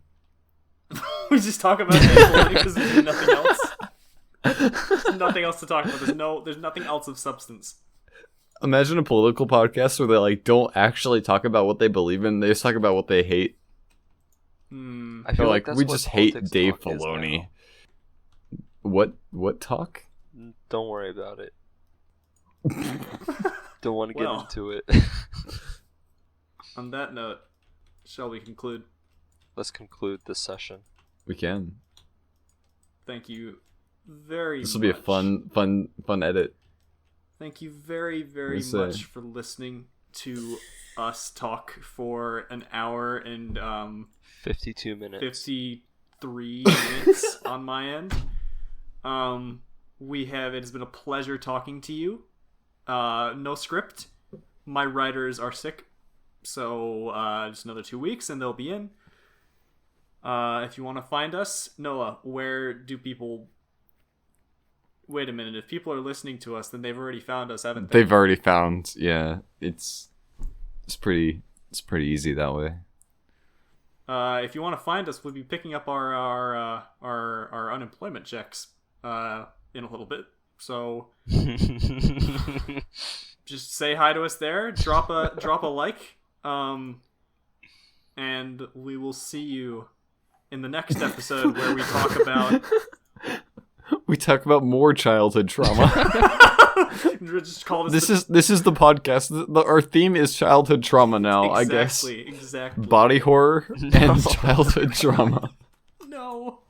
We just talk about Dave Filoni because there's nothing else. There's nothing else to talk about. There's nothing else of substance. Imagine a political podcast where they like don't actually talk about what they believe in. They just talk about what they hate. I They're feel like, that's we what just hate politics Dave talk is Filoni. What talk? now. Don't worry about it. Don't want to get Well. into it. On that note, shall we conclude? Let's conclude this session. We can. Thank you very much. This will be a fun edit. Thank you very, very We'll say. much for listening to us talk for an hour and 52 minutes. 53 minutes on my end. It has been a pleasure talking to you. No script. My writers are sick, so just another 2 weeks and they'll be in. If you want to find us, Noah, where do people... Wait a minute, if people are listening to us, then they've already found us, haven't they? They've already found. Yeah, it's pretty easy that way. If you want to find us, we'll be picking up our unemployment checks in a little bit. So just say hi to us there. Drop a like. And we will see you in the next episode where we talk about. We talk about more childhood trauma. Just call This is the podcast. Our theme is childhood trauma now. I guess Exactly. body horror and childhood trauma. No.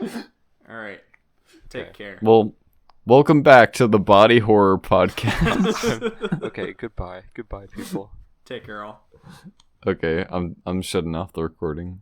All right. Take care. Well, welcome back to the Body Horror Podcast. Okay, goodbye, people. Take care, all. Okay, I'm shutting off the recording.